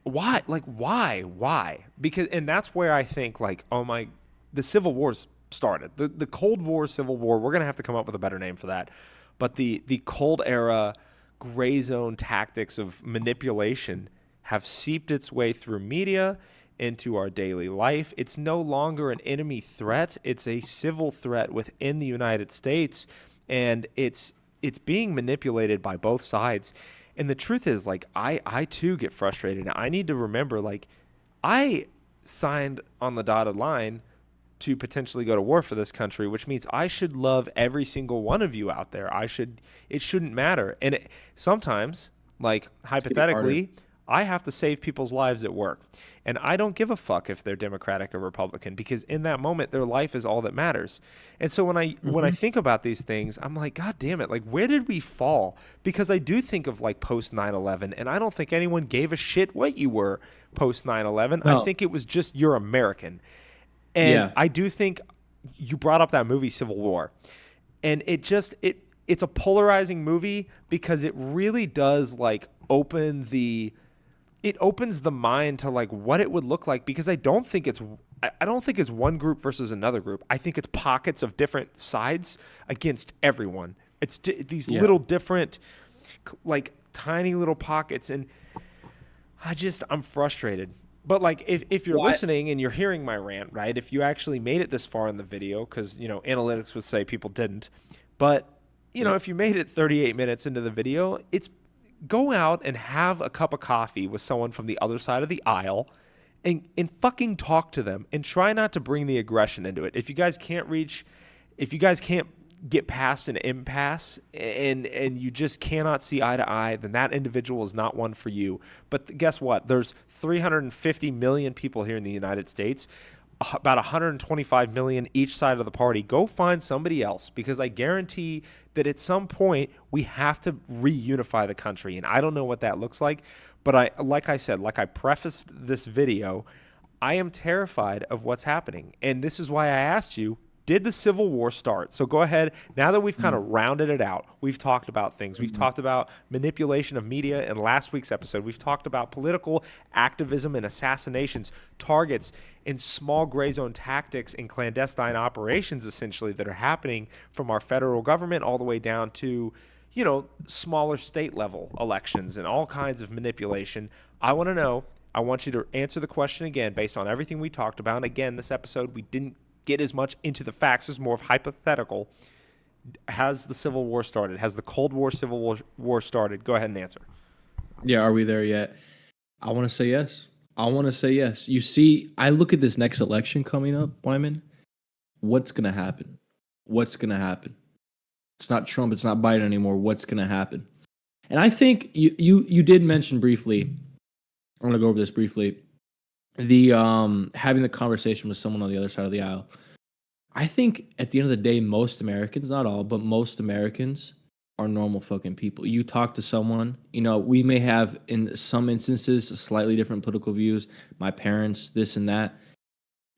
why, like, why? Because, and that's where I think, like, oh my, the Civil War's started. The Cold War, Civil War, we're going to have to come up with a better name for that. But the Cold Era gray zone tactics of manipulation have seeped its way through media into our daily life. It's no longer an enemy threat, it's a civil threat within the United States, and it's being manipulated by both sides. And the truth is, like, I too get frustrated. I need to remember, like, I signed on the dotted line to potentially go to war for this country, which means I should love every single one of you out there. It shouldn't matter. And sometimes, like, It's getting harder. hypothetically, I have to save people's lives at work. And I don't give a fuck if they're Democratic or Republican because in that moment their life is all that matters. And so when I Mm-hmm. think about these things, I'm like, God damn it, like where did we fall? Because I do think of like post 9/11 and I don't think anyone gave a shit what you were post 9/11. I No. think it was just you're American. And Yeah. I do think you brought up that movie Civil War. And it's a polarizing movie because it really does like it opens the mind to like what it would look like because I don't think it's one group versus another group. I think it's pockets of different sides against everyone. It's these Yeah. little different like tiny little pockets and I'm frustrated. But like if you're Why? listening and you're hearing my rant, right? If you actually made it this far in the video cuz analytics would say people didn't. But Yeah. if you made it 38 minutes into the video, it's go out and have a cup of coffee with someone from the other side of the aisle and fucking talk to them and try not to bring the aggression into it. If you guys can't get past an impasse and you just cannot see eye to eye, then that individual is not one for you. But guess what? There's 350 million people here in the United States, about 125 million each side of the party. Go find somebody else because I guarantee that at some point we have to reunify the country. And I don't know what that looks like, but like I said, like I prefaced this video, I am terrified of what's happening. And this is why I asked you, did the Civil War start? So go ahead. Now that we've kind of rounded it out, we've talked about things. We've Mm-hmm. talked about manipulation of media in last week's episode. We've talked about political activism and assassinations, targets, and small gray zone tactics and clandestine operations, essentially, that are happening from our federal government all the way down to, smaller state level elections and all kinds of manipulation. I want to know. I want you to answer the question again based on everything we talked about. And again, this episode, we didn't get as much into the facts as more of hypothetical. Has the Civil War started? Has the Cold War War started? Go ahead and answer. Yeah. Are we there yet? I want to say yes. I want to say yes. You see, I look at this next election coming up, Wyman. What's going to happen? What's going to happen? It's not Trump. It's not Biden anymore. What's going to happen? And I think you did mention briefly. I'm going to go over this briefly. The having the conversation with someone on the other side of the aisle. I think at the end of the day, most Americans, not all, but most Americans are normal fucking people. You talk to someone, we may have in some instances slightly different political views. My parents, this and that.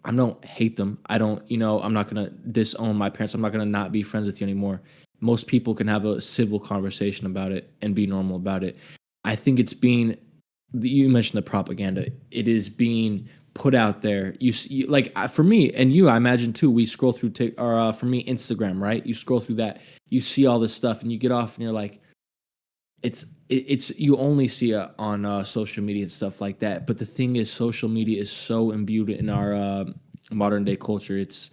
I don't hate them. I don't, I'm not gonna disown my parents. I'm not gonna not be friends with you anymore. Most people can have a civil conversation about it and be normal about it. I think it's being, you mentioned the propaganda. It is being put out there. Like for me and you, I imagine too. We scroll through, or for me, Instagram, right? You scroll through that, you see all this stuff, and you get off, and you're like, it's you only see it on social media and stuff like that. But the thing is, social media is so imbued in our modern day culture. It's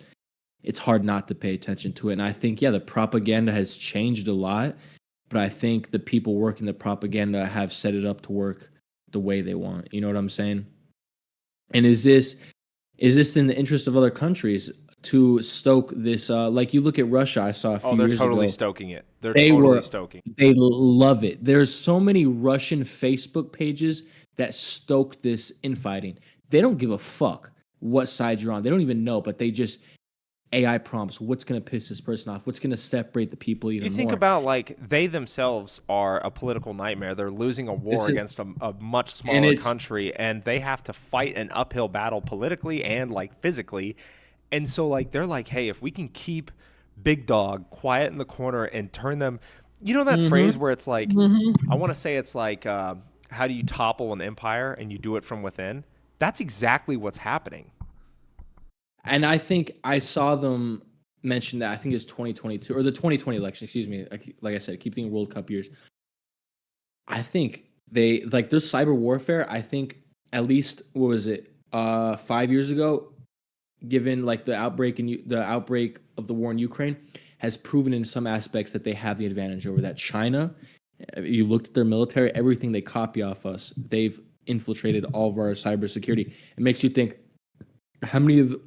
hard not to pay attention to it. And I think, yeah, the propaganda has changed a lot, but I think the people working the propaganda have set it up to work the way they want. You know what I'm saying? And is this in the interest of other countries to stoke this? Like you look at Russia, I saw a Oh, few they're years totally ago. stoking it. They're They totally were stoking. they love it. There's so many Russian Facebook pages that stoke this infighting. They don't give a fuck what side you're on. They don't even know, but they just AI prompts what's going to piss this person off, what's going to separate the people You even think more. about like they themselves are a political nightmare. They're losing a war This is against a much and smaller it's country, and they have to fight an uphill battle politically and like physically. And so like they're like, hey, if we can keep Big Dog quiet in the corner and turn them, you know that mhm, phrase where it's like, mhm. I want to say it's like, how do you topple an empire and you do it from within? That's exactly what's happening. And I think I saw them mention that. I think it's 2022 or the 2020 election. Excuse me. Like I said, keep thinking World Cup years. I think they like there's cyber warfare. I think at least what was it 5 years ago, given like the outbreak of the war in Ukraine, has proven in some aspects that they have the advantage over that. China, you looked at their military, everything they copy off us, they've infiltrated all of our cybersecurity. It makes you think how many of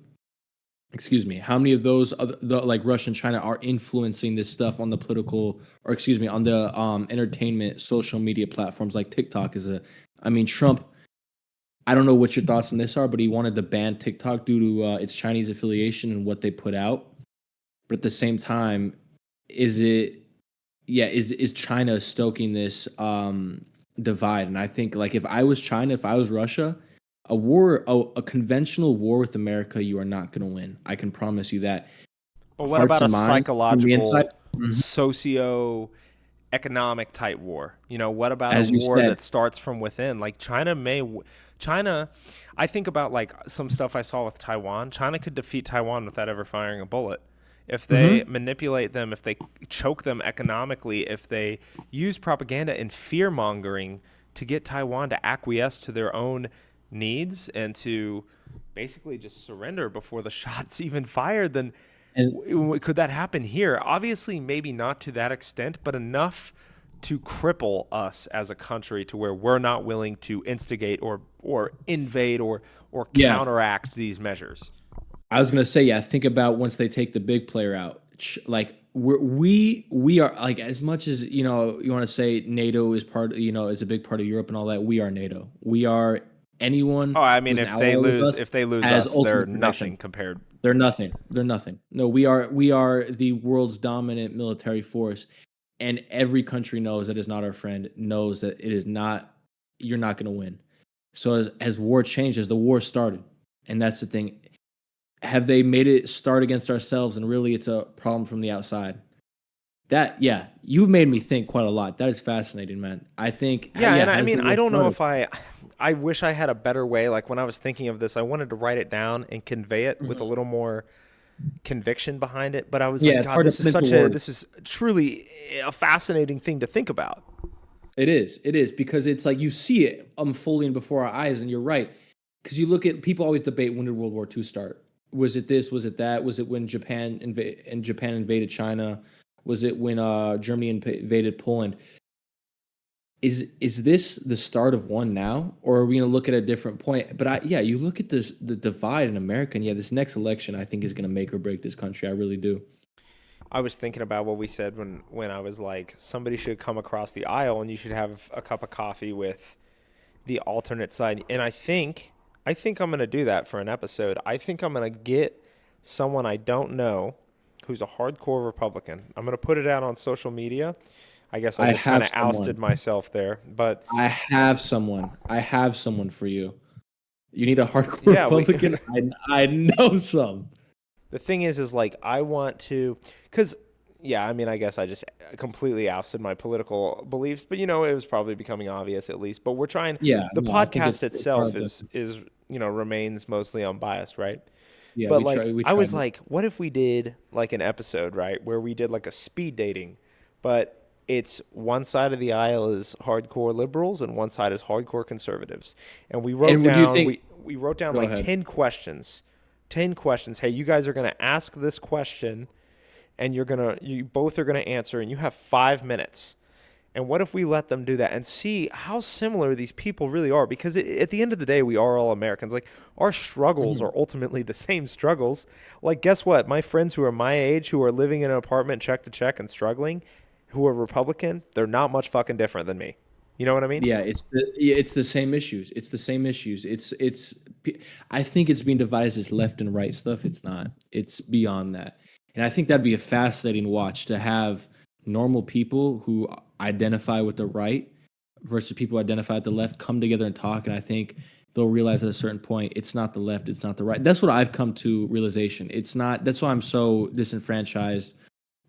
how many of those like Russia and China are influencing this stuff on the political, or excuse me, on the entertainment social media platforms like TikTok is a. I mean, Trump. I don't know what your thoughts on this are, but he wanted to ban TikTok due to its Chinese affiliation and what they put out. But at the same time, is it? Yeah, is China stoking this divide? And I think like if I was China, if I was Russia, a conventional war with America, you are not going to win. I can promise you that. But what Hearts about a and minds from the inside, psychological, mhm, socio economic type war? What about a as you war said. that starts from within? Like China, I think about like some stuff I saw with Taiwan. China could defeat Taiwan without ever firing a bullet. If they Hmm. manipulate them, if they choke them economically, if they use propaganda and fear mongering to get Taiwan to acquiesce to their own needs and to basically just surrender before the shots even fired, then And could that happen here? Obviously, maybe not to that extent, but enough to cripple us as a country to where we're not willing to instigate or invade or yeah, counteract these measures. I was gonna say, yeah. Think about once they take the big player out. Like we are like as much as you want to say NATO is part. Is a big part of Europe and all that. We are NATO. We are anyone Oh, I mean, who's an ally with us if they lose has us, they're ultimate protection. nothing compared. They're nothing. They're nothing. No, we are the world's dominant military force, and every country knows that is not our friend. Knows that it is not. You're not going to win. So as war changes, the war started, and that's the thing. Have they made it start against ourselves, and really it's a problem from the outside? That yeah, you've made me think quite a lot. That is fascinating, man. I think Yeah, yeah, and I has the mean, I war don't know started? if I wish I had a better way. Like when I was thinking of this, I wanted to write it down and convey it with a Mhm. little more conviction behind it, but I was Yeah, like, it's God, hard to put into words. this is truly a fascinating thing to think about. It is. It is because it's like you see it unfolding before our eyes, and you're right. Because you look at people always debate when did World War II start? Was it this? Was it that? Was it when Japan invaded China? Was it when Germany invaded Poland? Is this the start of one now, or are we going to look at a different point? But yeah, you look at the divide in America, and yeah, this next election I think is going to make or break this country. I really do. I was thinking about what we said when I was like, somebody should come across the aisle and you should have a cup of coffee with the alternate side. And I think I'm gonna do that for an episode. I think I'm gonna get someone I don't know who's a hardcore Republican. I'm gonna put it out on social media. I guess I I just kind have of ousted someone. myself there. But I have someone. I have someone for you. You need a hardcore yeah, we Republican? I know some. the thing is like I want to, because yeah, I mean, I guess I just completely ousted my political beliefs, but it was probably becoming obvious at least. But we're trying. Yeah, The no, I think podcast it's part itself of the is remains mostly unbiased, right? yeah, But we like, try we I tried was it. like, what if we did like an episode, right, where we did like a speed dating, but it's one side of the aisle is hardcore liberals and one side is hardcore conservatives, and we wrote And would you down think we wrote down go like ahead. 10 questions, 10 questions. Hey, you guys are gonna ask this question, and you both are gonna answer, and you have 5 minutes. And what if we let them do that and see how similar these people really are? Because at the end of the day, we are all Americans. Like, our struggles Mhm. are ultimately the same struggles. Like, guess what? My friends who are my age, who are living in an apartment check to check and struggling, who are Republican, they're not much fucking different than me. You know what I mean? Yeah, it's the same issues. It's the same issues. I think it's being divided as this left and right stuff. It's not. It's beyond that. And I think that'd be a fascinating watch to have normal people who identify with the right versus people who identify with the left come together and talk. And I think they'll realize at a certain point it's not the left, it's not the right. That's what I've come to realization. It's not. That's why I'm so disenfranchised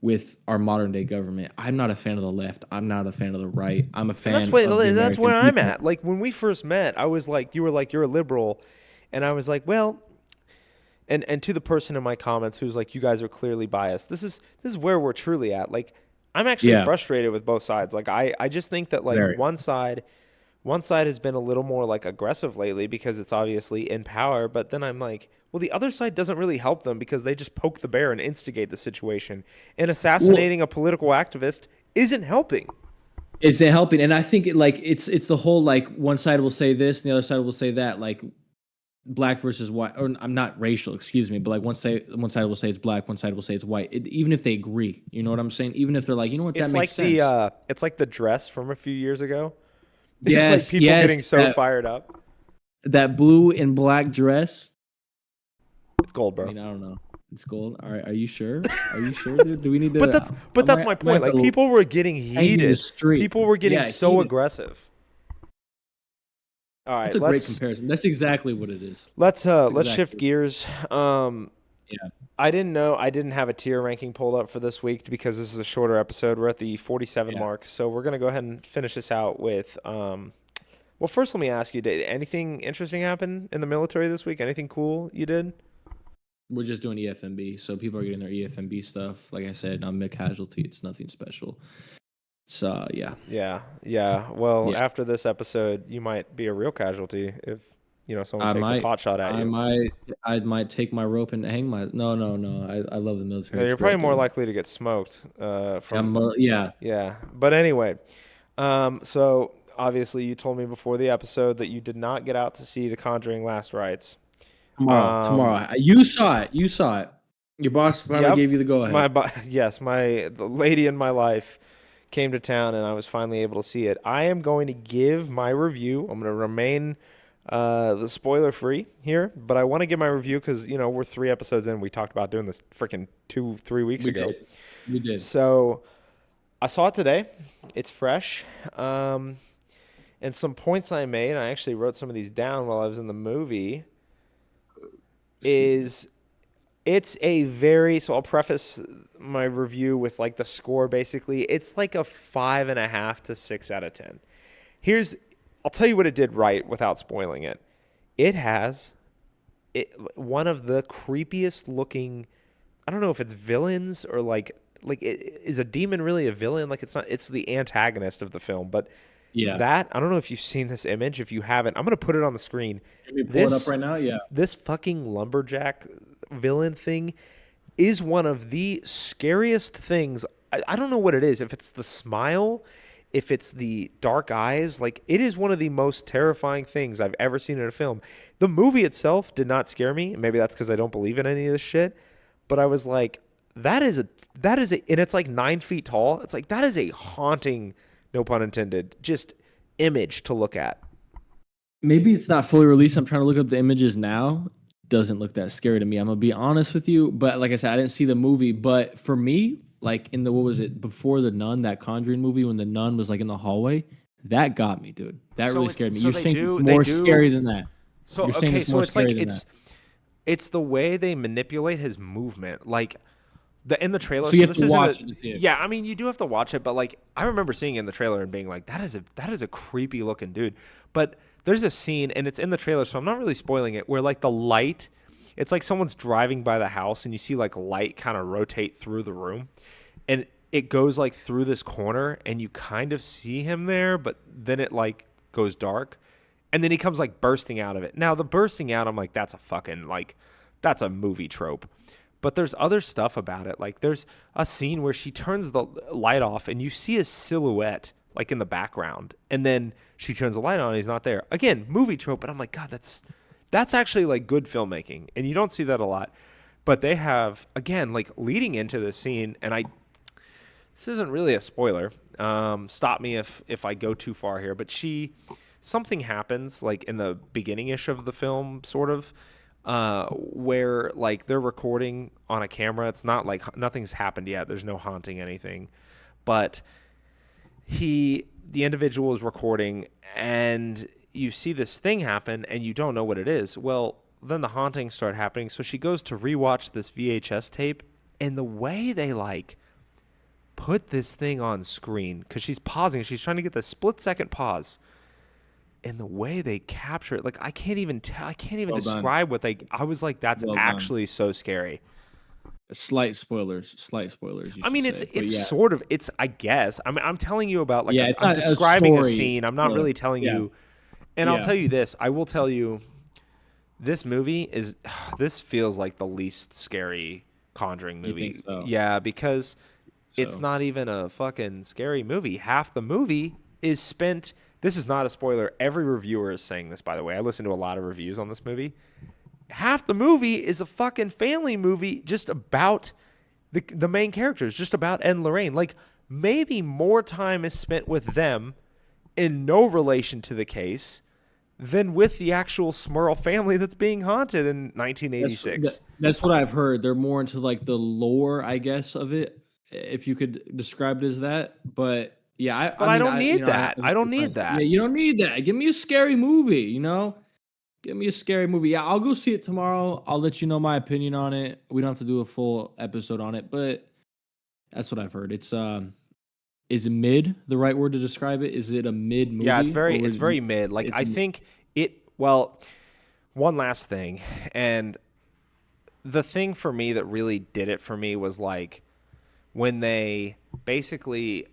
with our modern day government. I'm not a fan of the left. I'm not a fan of the right. I'm a And fan of the that's American where I'm people. at. Like, when we first met, I was like, you were like, you're a liberal, and I was like, well, and to the person in my comments who's like, you guys are clearly biased. This is where we're truly at. Like, I'm actually Yeah, frustrated with both sides. Like, I just think that like very. one side has been a little more like aggressive lately because it's obviously in power, but then I'm like, well, the other side doesn't really help them because they just poke the bear and instigate the situation. And Well, assassinating a political activist isn't helping. it's helping, and I think it's the whole like one side will say this, and the other side will say that, like black versus white, or I'm not racial, excuse me, but like one side will say it's black, one side will say it's white. Even if they agree, you know what I'm saying? Even if they're like, you know what, that makes sense. It's like the dress from a few years ago. It's like Yes, people yes, getting so fired up. that blue and black dress. It's gold, I bro. mean, I don't know. It's gold. All right, are you sure? Are you sure, dude? Do we need But to? that's my I might point. have Like, to people were getting hang in the heated. street. People were getting Yeah, so heated. aggressive. All That's right, a great let's comparison. That's exactly what it is. That's let's shift exactly. gears. Yeah. I didn't know I didn't have a tier ranking pulled up for this week because this is a shorter episode. We're at the 47 Yeah. mark, so we're gonna go ahead and finish this out with. Well, first, let me ask you: did anything interesting happen in the military this week? Anything cool you did? We're just doing EFMB, so people are getting their EFMB stuff. Like I said, I'm a casualty. It's nothing special. So yeah, Yeah, yeah. Well, yeah. after this episode, you might be a real casualty if someone I takes a might, pot shot at I you. might, I might take my rope and hang my. No, no, no. I love the military. Then It's you're probably great, more dude. likely to get smoked. From Yeah. Yeah, but anyway, so obviously you told me before the episode that you did not get out to see The Conjuring: Last Rites. Tomorrow, Um, tomorrow. You saw it. You saw it. Your boss finally yep, gave you the go ahead. yes, the lady in my life came to town, and I was finally able to see it. I am going to give my review. I'm going to remain the spoiler free here, but I want to give my review because we're 3 episodes in. We talked about doing this freaking 2-3 weeks We ago. did. We did. So I saw it today. It's fresh. And some points I made, I actually wrote some of these down while I was in the movie, Excuse me. is it's a very, so I'll preface my review with like the score basically. It's like a 5.5 to 6 out of 10. Here's, I'll tell you what it did right without spoiling it. It has one of the creepiest looking, I don't know if it's villains or is a demon really a villain? Like, it's not, it's the antagonist of the film, but Yeah. that, I don't know if you've seen this image. If you haven't, I'm going to put it on the screen. Let me pull it up This right now. Yeah. this fucking lumberjack villain thing is one of the scariest things. I don't know what it is. If it's the smile, if it's the dark eyes, like, it is one of the most terrifying things I've ever seen in a film. The movie itself did not scare me. Maybe that's because I don't believe in any of this shit. But I was like, and it's like 9 feet tall. It's like, that is a haunting, no pun intended, just image to look at. Maybe it's not fully released. I'm trying to look up the images now. Doesn't look that scary to me. I'm gonna be honest with you, but like I said, I didn't see the movie. But for me, like in the what was it before the Nun, that Conjuring movie when the nun was like in the hallway. That got me, dude. That So really it's scared me. so You're they saying it's do they more do scary than that. so You're saying okay, it's so more it's like scary than that. it's the way they manipulate his movement. Like the in the trailer. So you So have this to isn't a watch it to see it. yeah, I mean you do have to watch it, but like I remember seeing it in the trailer and being like, that is a creepy looking dude. But there's a scene and it's in the trailer, so I'm not really spoiling it, where like the light it's like someone's driving by the house and you see like light kind of rotate through the room. And it goes like through this corner and you kind of see him there, but then it like goes dark and then he comes like bursting out of it. Now the bursting out, I'm like, that's a fucking like that's a movie trope. But there's other stuff about it. Like there's a scene where she turns the light off and you see his silhouette like in the background. And then she turns the light on and he's not there. Again, movie trope, but I'm like, God, that's actually like good filmmaking. And you don't see that a lot. But they have again like leading into this scene, and I this isn't really a spoiler. Stop me if I go too far here. But something happens like in the beginning ish of the film, sort of, where like they're recording on a camera. It's not like nothing's happened yet. There's no haunting anything, but the individual is recording, and you see this thing happen, and you don't know what it is. Well, then the hauntings start happening. So she goes to rewatch this VHS tape, and the way they like put this thing on screen because she's pausing, she's trying to get the split second pause, and the way they capture it, like I can't even tell, I can't even Well done. describe what they. I was like, that's Well done. actually so scary. Slight spoilers. Slight spoilers. You I should mean, say. But it's yeah, sort of it's. I guess I'm telling you about like yeah. It's I'm not a describing a story. scene. I'm not really telling Yeah. you. And I'll Yeah. tell you this. I will tell you, this movie is. This feels like the least scary Conjuring You think movie. so? Yeah, because it's So not even a fucking scary movie. Half the movie is spent. This is not a spoiler. Every reviewer is saying this, by the way. I listened to a lot of reviews on this movie. Half the movie is a fucking family movie just about the main characters, just about Ed and Lorraine. Like, maybe more time is spent with them in no relation to the case than with the actual Smurl family that's being haunted in that's 1986. that's what I've heard. They're more into like the lore, I guess, of it, if you could describe it as that. But yeah, I But I mean, don't I need I that. have a I few don't need friends. Yeah, that. you don't need that. Give me a scary movie. Give me a scary movie. Yeah, I'll go see it tomorrow. I'll let you know my opinion on it. We don't have to do a full episode on it, but that's what I've heard. Is mid the right word to describe it? Is it a mid Yeah, movie or it's would you? very mid. Like It's I think it well, one last thing, and the thing for me that really did it for me was like when they basically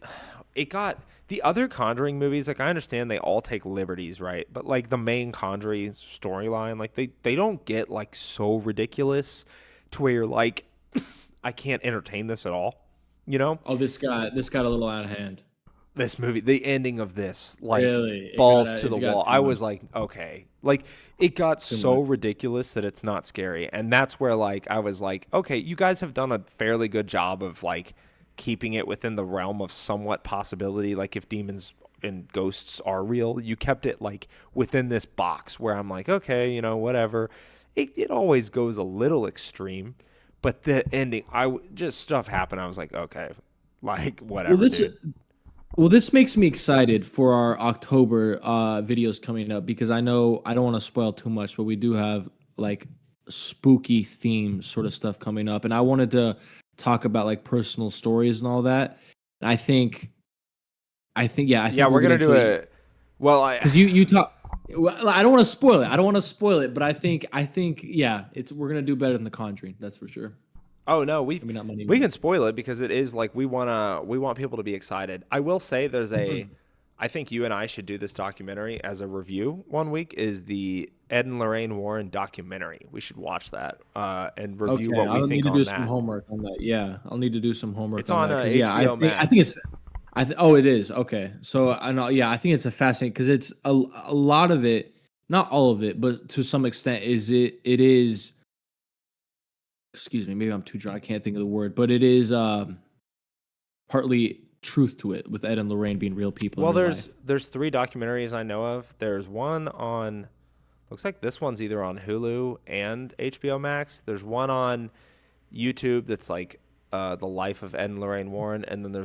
it got the other Conjuring movies, like I understand they all take liberties, right? But like the main Conjuring storyline, like they don't get like so ridiculous to where you're like I can't entertain this at all. You know? oh, this got a little out of hand. This movie, the ending of this, like Really, balls to it the got wall. too I much. was like, okay. Like it got Too so much. ridiculous that it's not scary. And that's where like I was like, okay, you guys have done a fairly good job of like keeping it within the realm of somewhat possibility. Like if demons and ghosts are real, you kept it like within this box where I'm like, okay, whatever. It always goes a little extreme, but the ending, just stuff happened. I was like, okay, like Well, whatever, this dude. well this makes me excited for our October videos coming up because I know I don't want to spoil too much, but we do have like spooky theme sort of stuff coming up, and I wanted to talk about like personal stories and all that. And I Yeah, think we'll we're get gonna do into it a. Well, because you talk. Well, I don't want to spoil it. I don't want to spoil it, but I think yeah, it's we're gonna do better than The Conjuring. That's for sure. Oh no, I mean, not money. we can spoil it because it is like we want people to be excited. I will say there's a. I think you and I should do this documentary as a review one week. Is the Ed and Lorraine Warren documentary? We should watch that and review Okay, what we I'll need think to on do some that. homework on that. Yeah, I'll need to do some homework It's on on that because yeah, HBO I think Max. it's oh it is okay. So I know yeah, I think it's a fascinating because it's a lot of it, not all of it, but to some extent it is. Excuse me, maybe I'm too drunk. I can't think of the word, but it is partly truth to it with Ed and Lorraine being real people in Well, real life. there's three documentaries I know of. There's one on. Looks like this one's either on Hulu and HBO Max. There's one on YouTube that's like The Life of Ed and Lorraine Warren, and then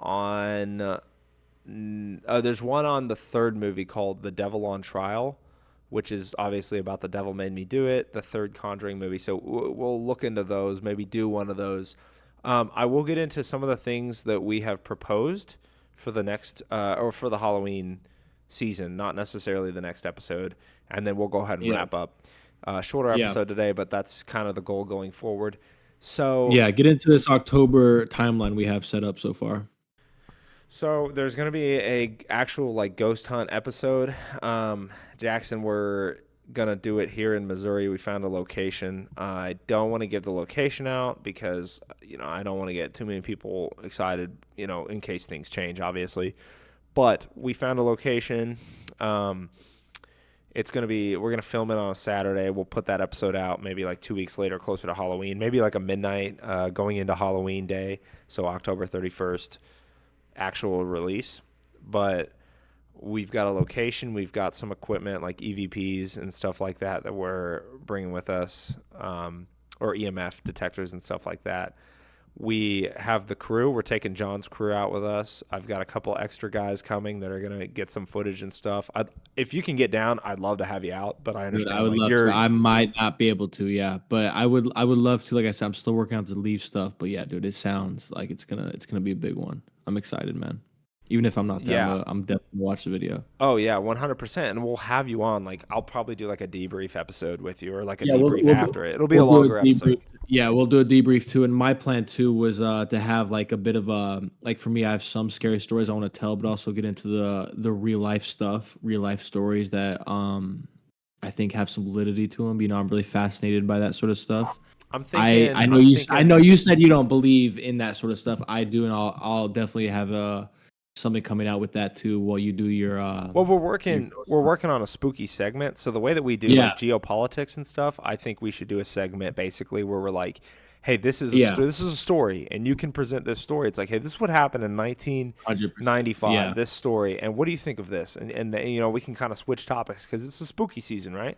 on there's one on the third movie called The Devil on Trial, which is obviously about the devil made me do it, the third Conjuring movie. So we'll look into those, maybe do one of those. I will get into some of the things that we have proposed for the next or for the Halloween season, not necessarily the next episode, and then we'll go ahead and Yeah. wrap up. Shorter Yeah. episode today, but that's kind of the goal going forward. So Yeah. Get into this October timeline we have set up so far. So there's gonna be a actual like ghost hunt episode. Jackson, we're gonna do it here in Missouri. We found a location. I don't want to give the location out because I don't want to get too many people excited. In case things change, obviously. But we found a location. We're gonna film it on a Saturday. We'll put that episode out maybe like 2 weeks later, closer to Halloween, maybe like a midnight going into Halloween day, so October 31st. Actual release, but we've got a location, we've got some equipment like EVPs and stuff like that we're bringing with us, or EMF detectors and stuff like that. We have the crew. We're taking John's crew out with us. I've got a couple extra guys coming that are gonna get some footage and stuff. If you can get down, I'd love to have you out, but I Dude, I understand would like love to. you're. I might not be able to, yeah, but I would love to. Like I said, I'm still working out the leave stuff, but yeah, dude, it sounds like it's gonna be a big one. I'm excited, man. Even if I'm not there, Yeah. I'm definitely gonna watch the video. Oh yeah, 100%. And we'll have you on. Like I'll probably do like a debrief episode with you, or like a Yeah, we'll debrief we'll after it. It'll be we'll a do a longer episode. debrief. Yeah, we'll do a debrief too. And my plan too was to have like a bit of a like for me, I have some scary stories I want to tell, but also get into the real life stuff, real life stories that I think have some validity to them. I'm really fascinated by that sort of stuff. I'm I thinking. I know I'm you I know thinking. you said you don't believe in that sort of stuff. I do, and I'll definitely have something coming out with that too while you do Well, we're your working. We're working on a spooky segment. So the way that we do yeah like geopolitics and stuff, I think we should do a segment basically where we're like, "Hey, yeah this is a story, and you can present this story." It's like, "Hey, this is what happened in 100% 1995. yeah. This story, and what do you think of this?" And we can kind of switch topics because it's a spooky season, right?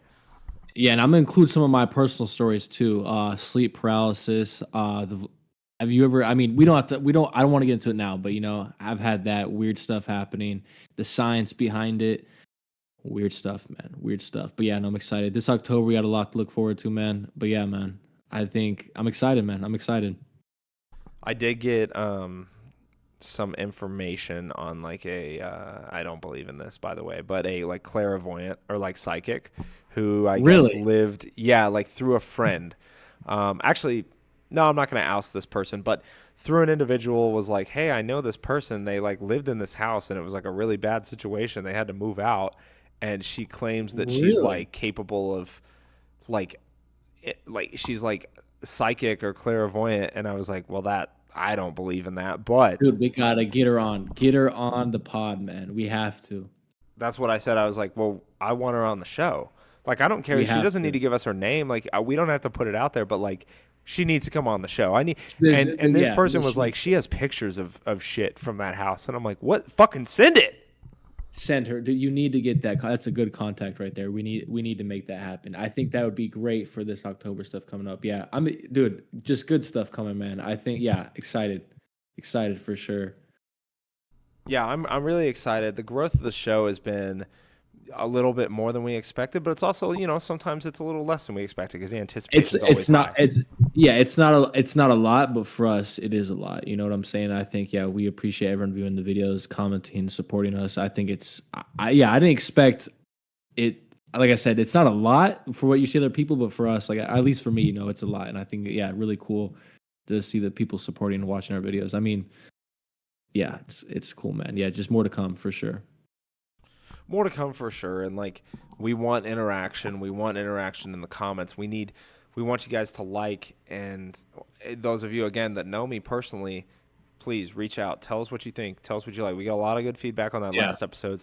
Yeah, and I'm gonna include some of my personal stories too. Sleep paralysis. Have you ever? I mean, we don't have to. We don't. I don't want to get into it now, but I've had that weird stuff happening. The science behind it. Weird stuff, man. Weird stuff. But yeah, no, I'm excited. This October, we got a lot to look forward to, man. But yeah, man. I think I'm excited, man. I'm excited. I did get some information on like a I don't believe in this by the way, but a like clairvoyant or like psychic who I guess Really? lived like through a friend. Actually, no, I'm not going to oust this person, but through an individual was like, "Hey, I know this person. They like lived in this house and it was like a really bad situation. They had to move out." And she claims that she's Really? like capable of like like she's like psychic or clairvoyant, and I was like, "Well, that I don't believe in that." But Dude, we gotta get her on. Get her on the pod, man. We have to. that's what I said. I was like, "Well, I want her on the show. Like, I don't care. We She have doesn't need to. to give us her name. Like, we don't have to put it out there. But like, she needs to come on the show. I need." There's, And this yeah, person was like, "She has pictures of shit from that house," and I'm like, "What? Fucking send it." send her. Dude, you need to get that. That's a good contact right there. We need to make that happen. I think that would be great for this October stuff coming up. Yeah, dude, just good stuff coming, man. I think yeah, excited for sure. Yeah, I'm really excited. The growth of the show has been a little bit more than we expected, but it's also sometimes it's a little less than we expected because the It's anticipation is always it's not high. it's yeah it's not a lot, but for us it is a lot. You know what I'm saying? I think yeah we appreciate everyone viewing the videos, commenting, supporting us. I think I didn't expect it. Like I said, it's not a lot for what you see other people, but for us, like at least for me, it's a lot. And I think yeah, really cool to see the people supporting and watching our videos. I mean, yeah, it's cool, man. Yeah, just more to come for sure. More to come for sure, and like we want interaction. We want interaction in the comments. We want you guys to like, and those of you again that know me personally, please reach out. Tell us what you think. Tell us what you like. We got a lot of good feedback on that Yeah. last episode.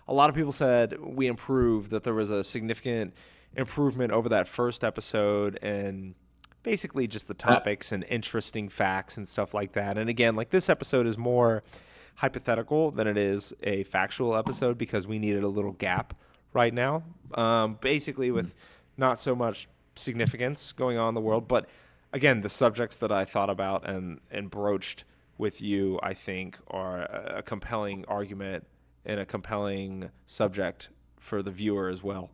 A lot of people said we improved, that there was a significant improvement over that first episode, and basically just the Uh, topics and interesting facts and stuff like that. And again, like this episode is more hypothetical than it is a factual episode because we needed a little gap right now, basically with not so much significance going on in the world. But again, the subjects that I thought about and broached with you, I think, are a compelling argument and a compelling subject for the viewer as well.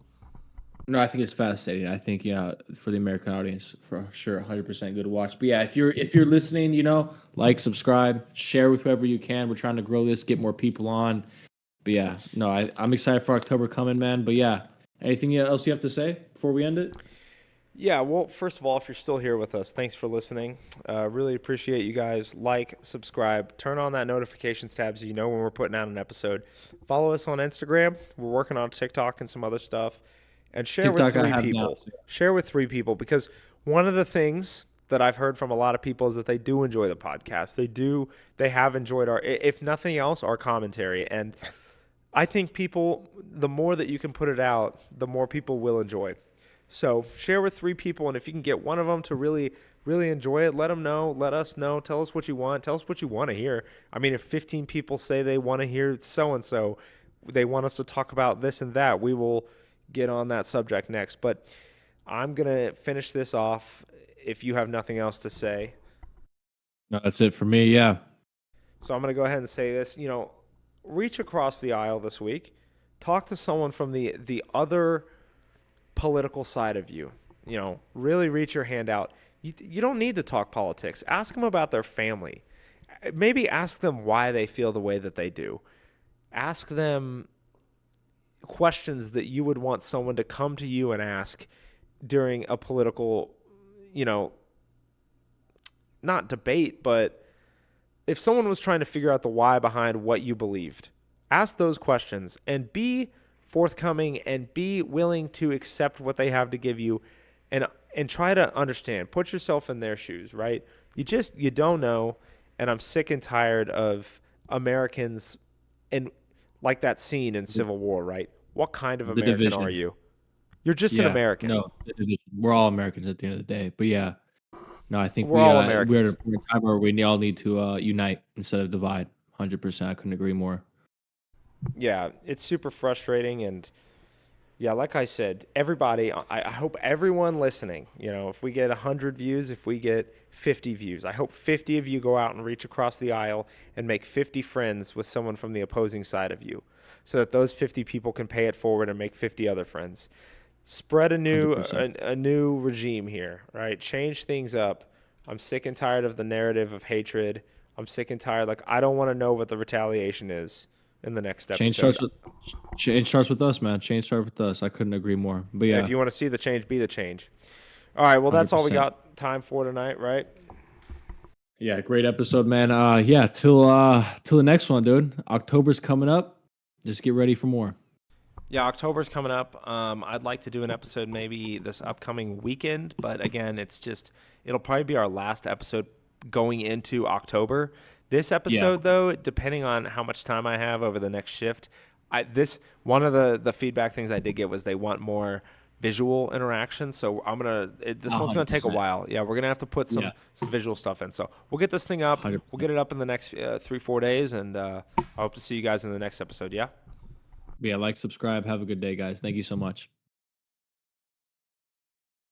No, I think it's fascinating. I think yeah, for the American audience, for sure, 100% good to watch. But yeah, if you're listening, like, subscribe, share with whoever you can. We're trying to grow this, get more people on. But yeah, no, I'm excited for October coming, man. But yeah, anything else you have to say before we end it? Yeah, well, first of all, if you're still here with us, thanks for listening. Really appreciate you guys. Like, subscribe, turn on that notifications tab so you know when we're putting out an episode. Follow us on Instagram. We're working on TikTok and some other stuff. And share with TikTok I three have now. people. Share with three people because one of the things that I've heard from a lot of people is that they do enjoy the podcast. They have enjoyed if nothing else, our commentary. And I think people, the more that you can put it out, the more people will enjoy. So share with three people, and if you can get one of them to really, really enjoy it, let them know. Let us know. Tell us what you want. Tell us what you want to hear. I mean, if 15 people say they want to hear so-and-so, they want us to talk about this and that, we will get on that subject next. But I'm going to finish this off if you have nothing else to say. No, that's it for me. Yeah. So I'm going to go ahead and say this. Reach across the aisle this week. Talk to someone from the other political side of you. Really reach your hand out. You don't need to talk politics. Ask them about their family. Maybe ask them why they feel the way that they do. Ask them questions that you would want someone to come to you and ask during a political, not debate, but if someone was trying to figure out the why behind what you believed, ask those questions and be forthcoming and be willing to accept what they have to give you and try to understand. Put yourself in their shoes, right? You don't know, and I'm sick and tired of Americans and like that scene in Civil War, right? What kind of The American are division. you? You're just an Yeah. American. No, the division. We're all Americans at the end of the day. But yeah, no, I think We're all we're at Americans. a time where we all need to unite instead of divide. 100%. I couldn't agree more. Yeah, it's super frustrating. And yeah, like I said, everybody, I hope everyone listening, if we get 100 views, if we get 50 views, I hope 50 of you go out and reach across the aisle and make 50 friends with someone from the opposing side of you so that those 50 people can pay it forward and make 50 other friends. Spread a new 100%. a new regime here, right? Change things up. I'm sick and tired of the narrative of hatred. I'm sick and tired. Like, I don't want to know what the retaliation is in the next Change episode. starts with us, man. Change starts with us. I couldn't agree more. But If yeah, you want to see the change, be the change. All right, well, that's all we 100%. got time for tonight, right? Yeah, great episode, man. Yeah, till the next one, dude. October's coming up. Just get ready for more. Yeah, October's coming up. I'd like to do an episode maybe this upcoming weekend, but again, it'll probably be our last episode going into October. This episode, though, depending on how much time I have over the next shift, one of the feedback things I did get was they want more visual interaction. So this one's gonna take a 100%. while. Yeah, we're gonna have to put some visual stuff in. So we'll get this thing up. 100%. We'll get it up in the next 3-4 days, and I hope to see you guys in the next episode. Yeah. Yeah, like, subscribe. Have a good day, guys. Thank you so much.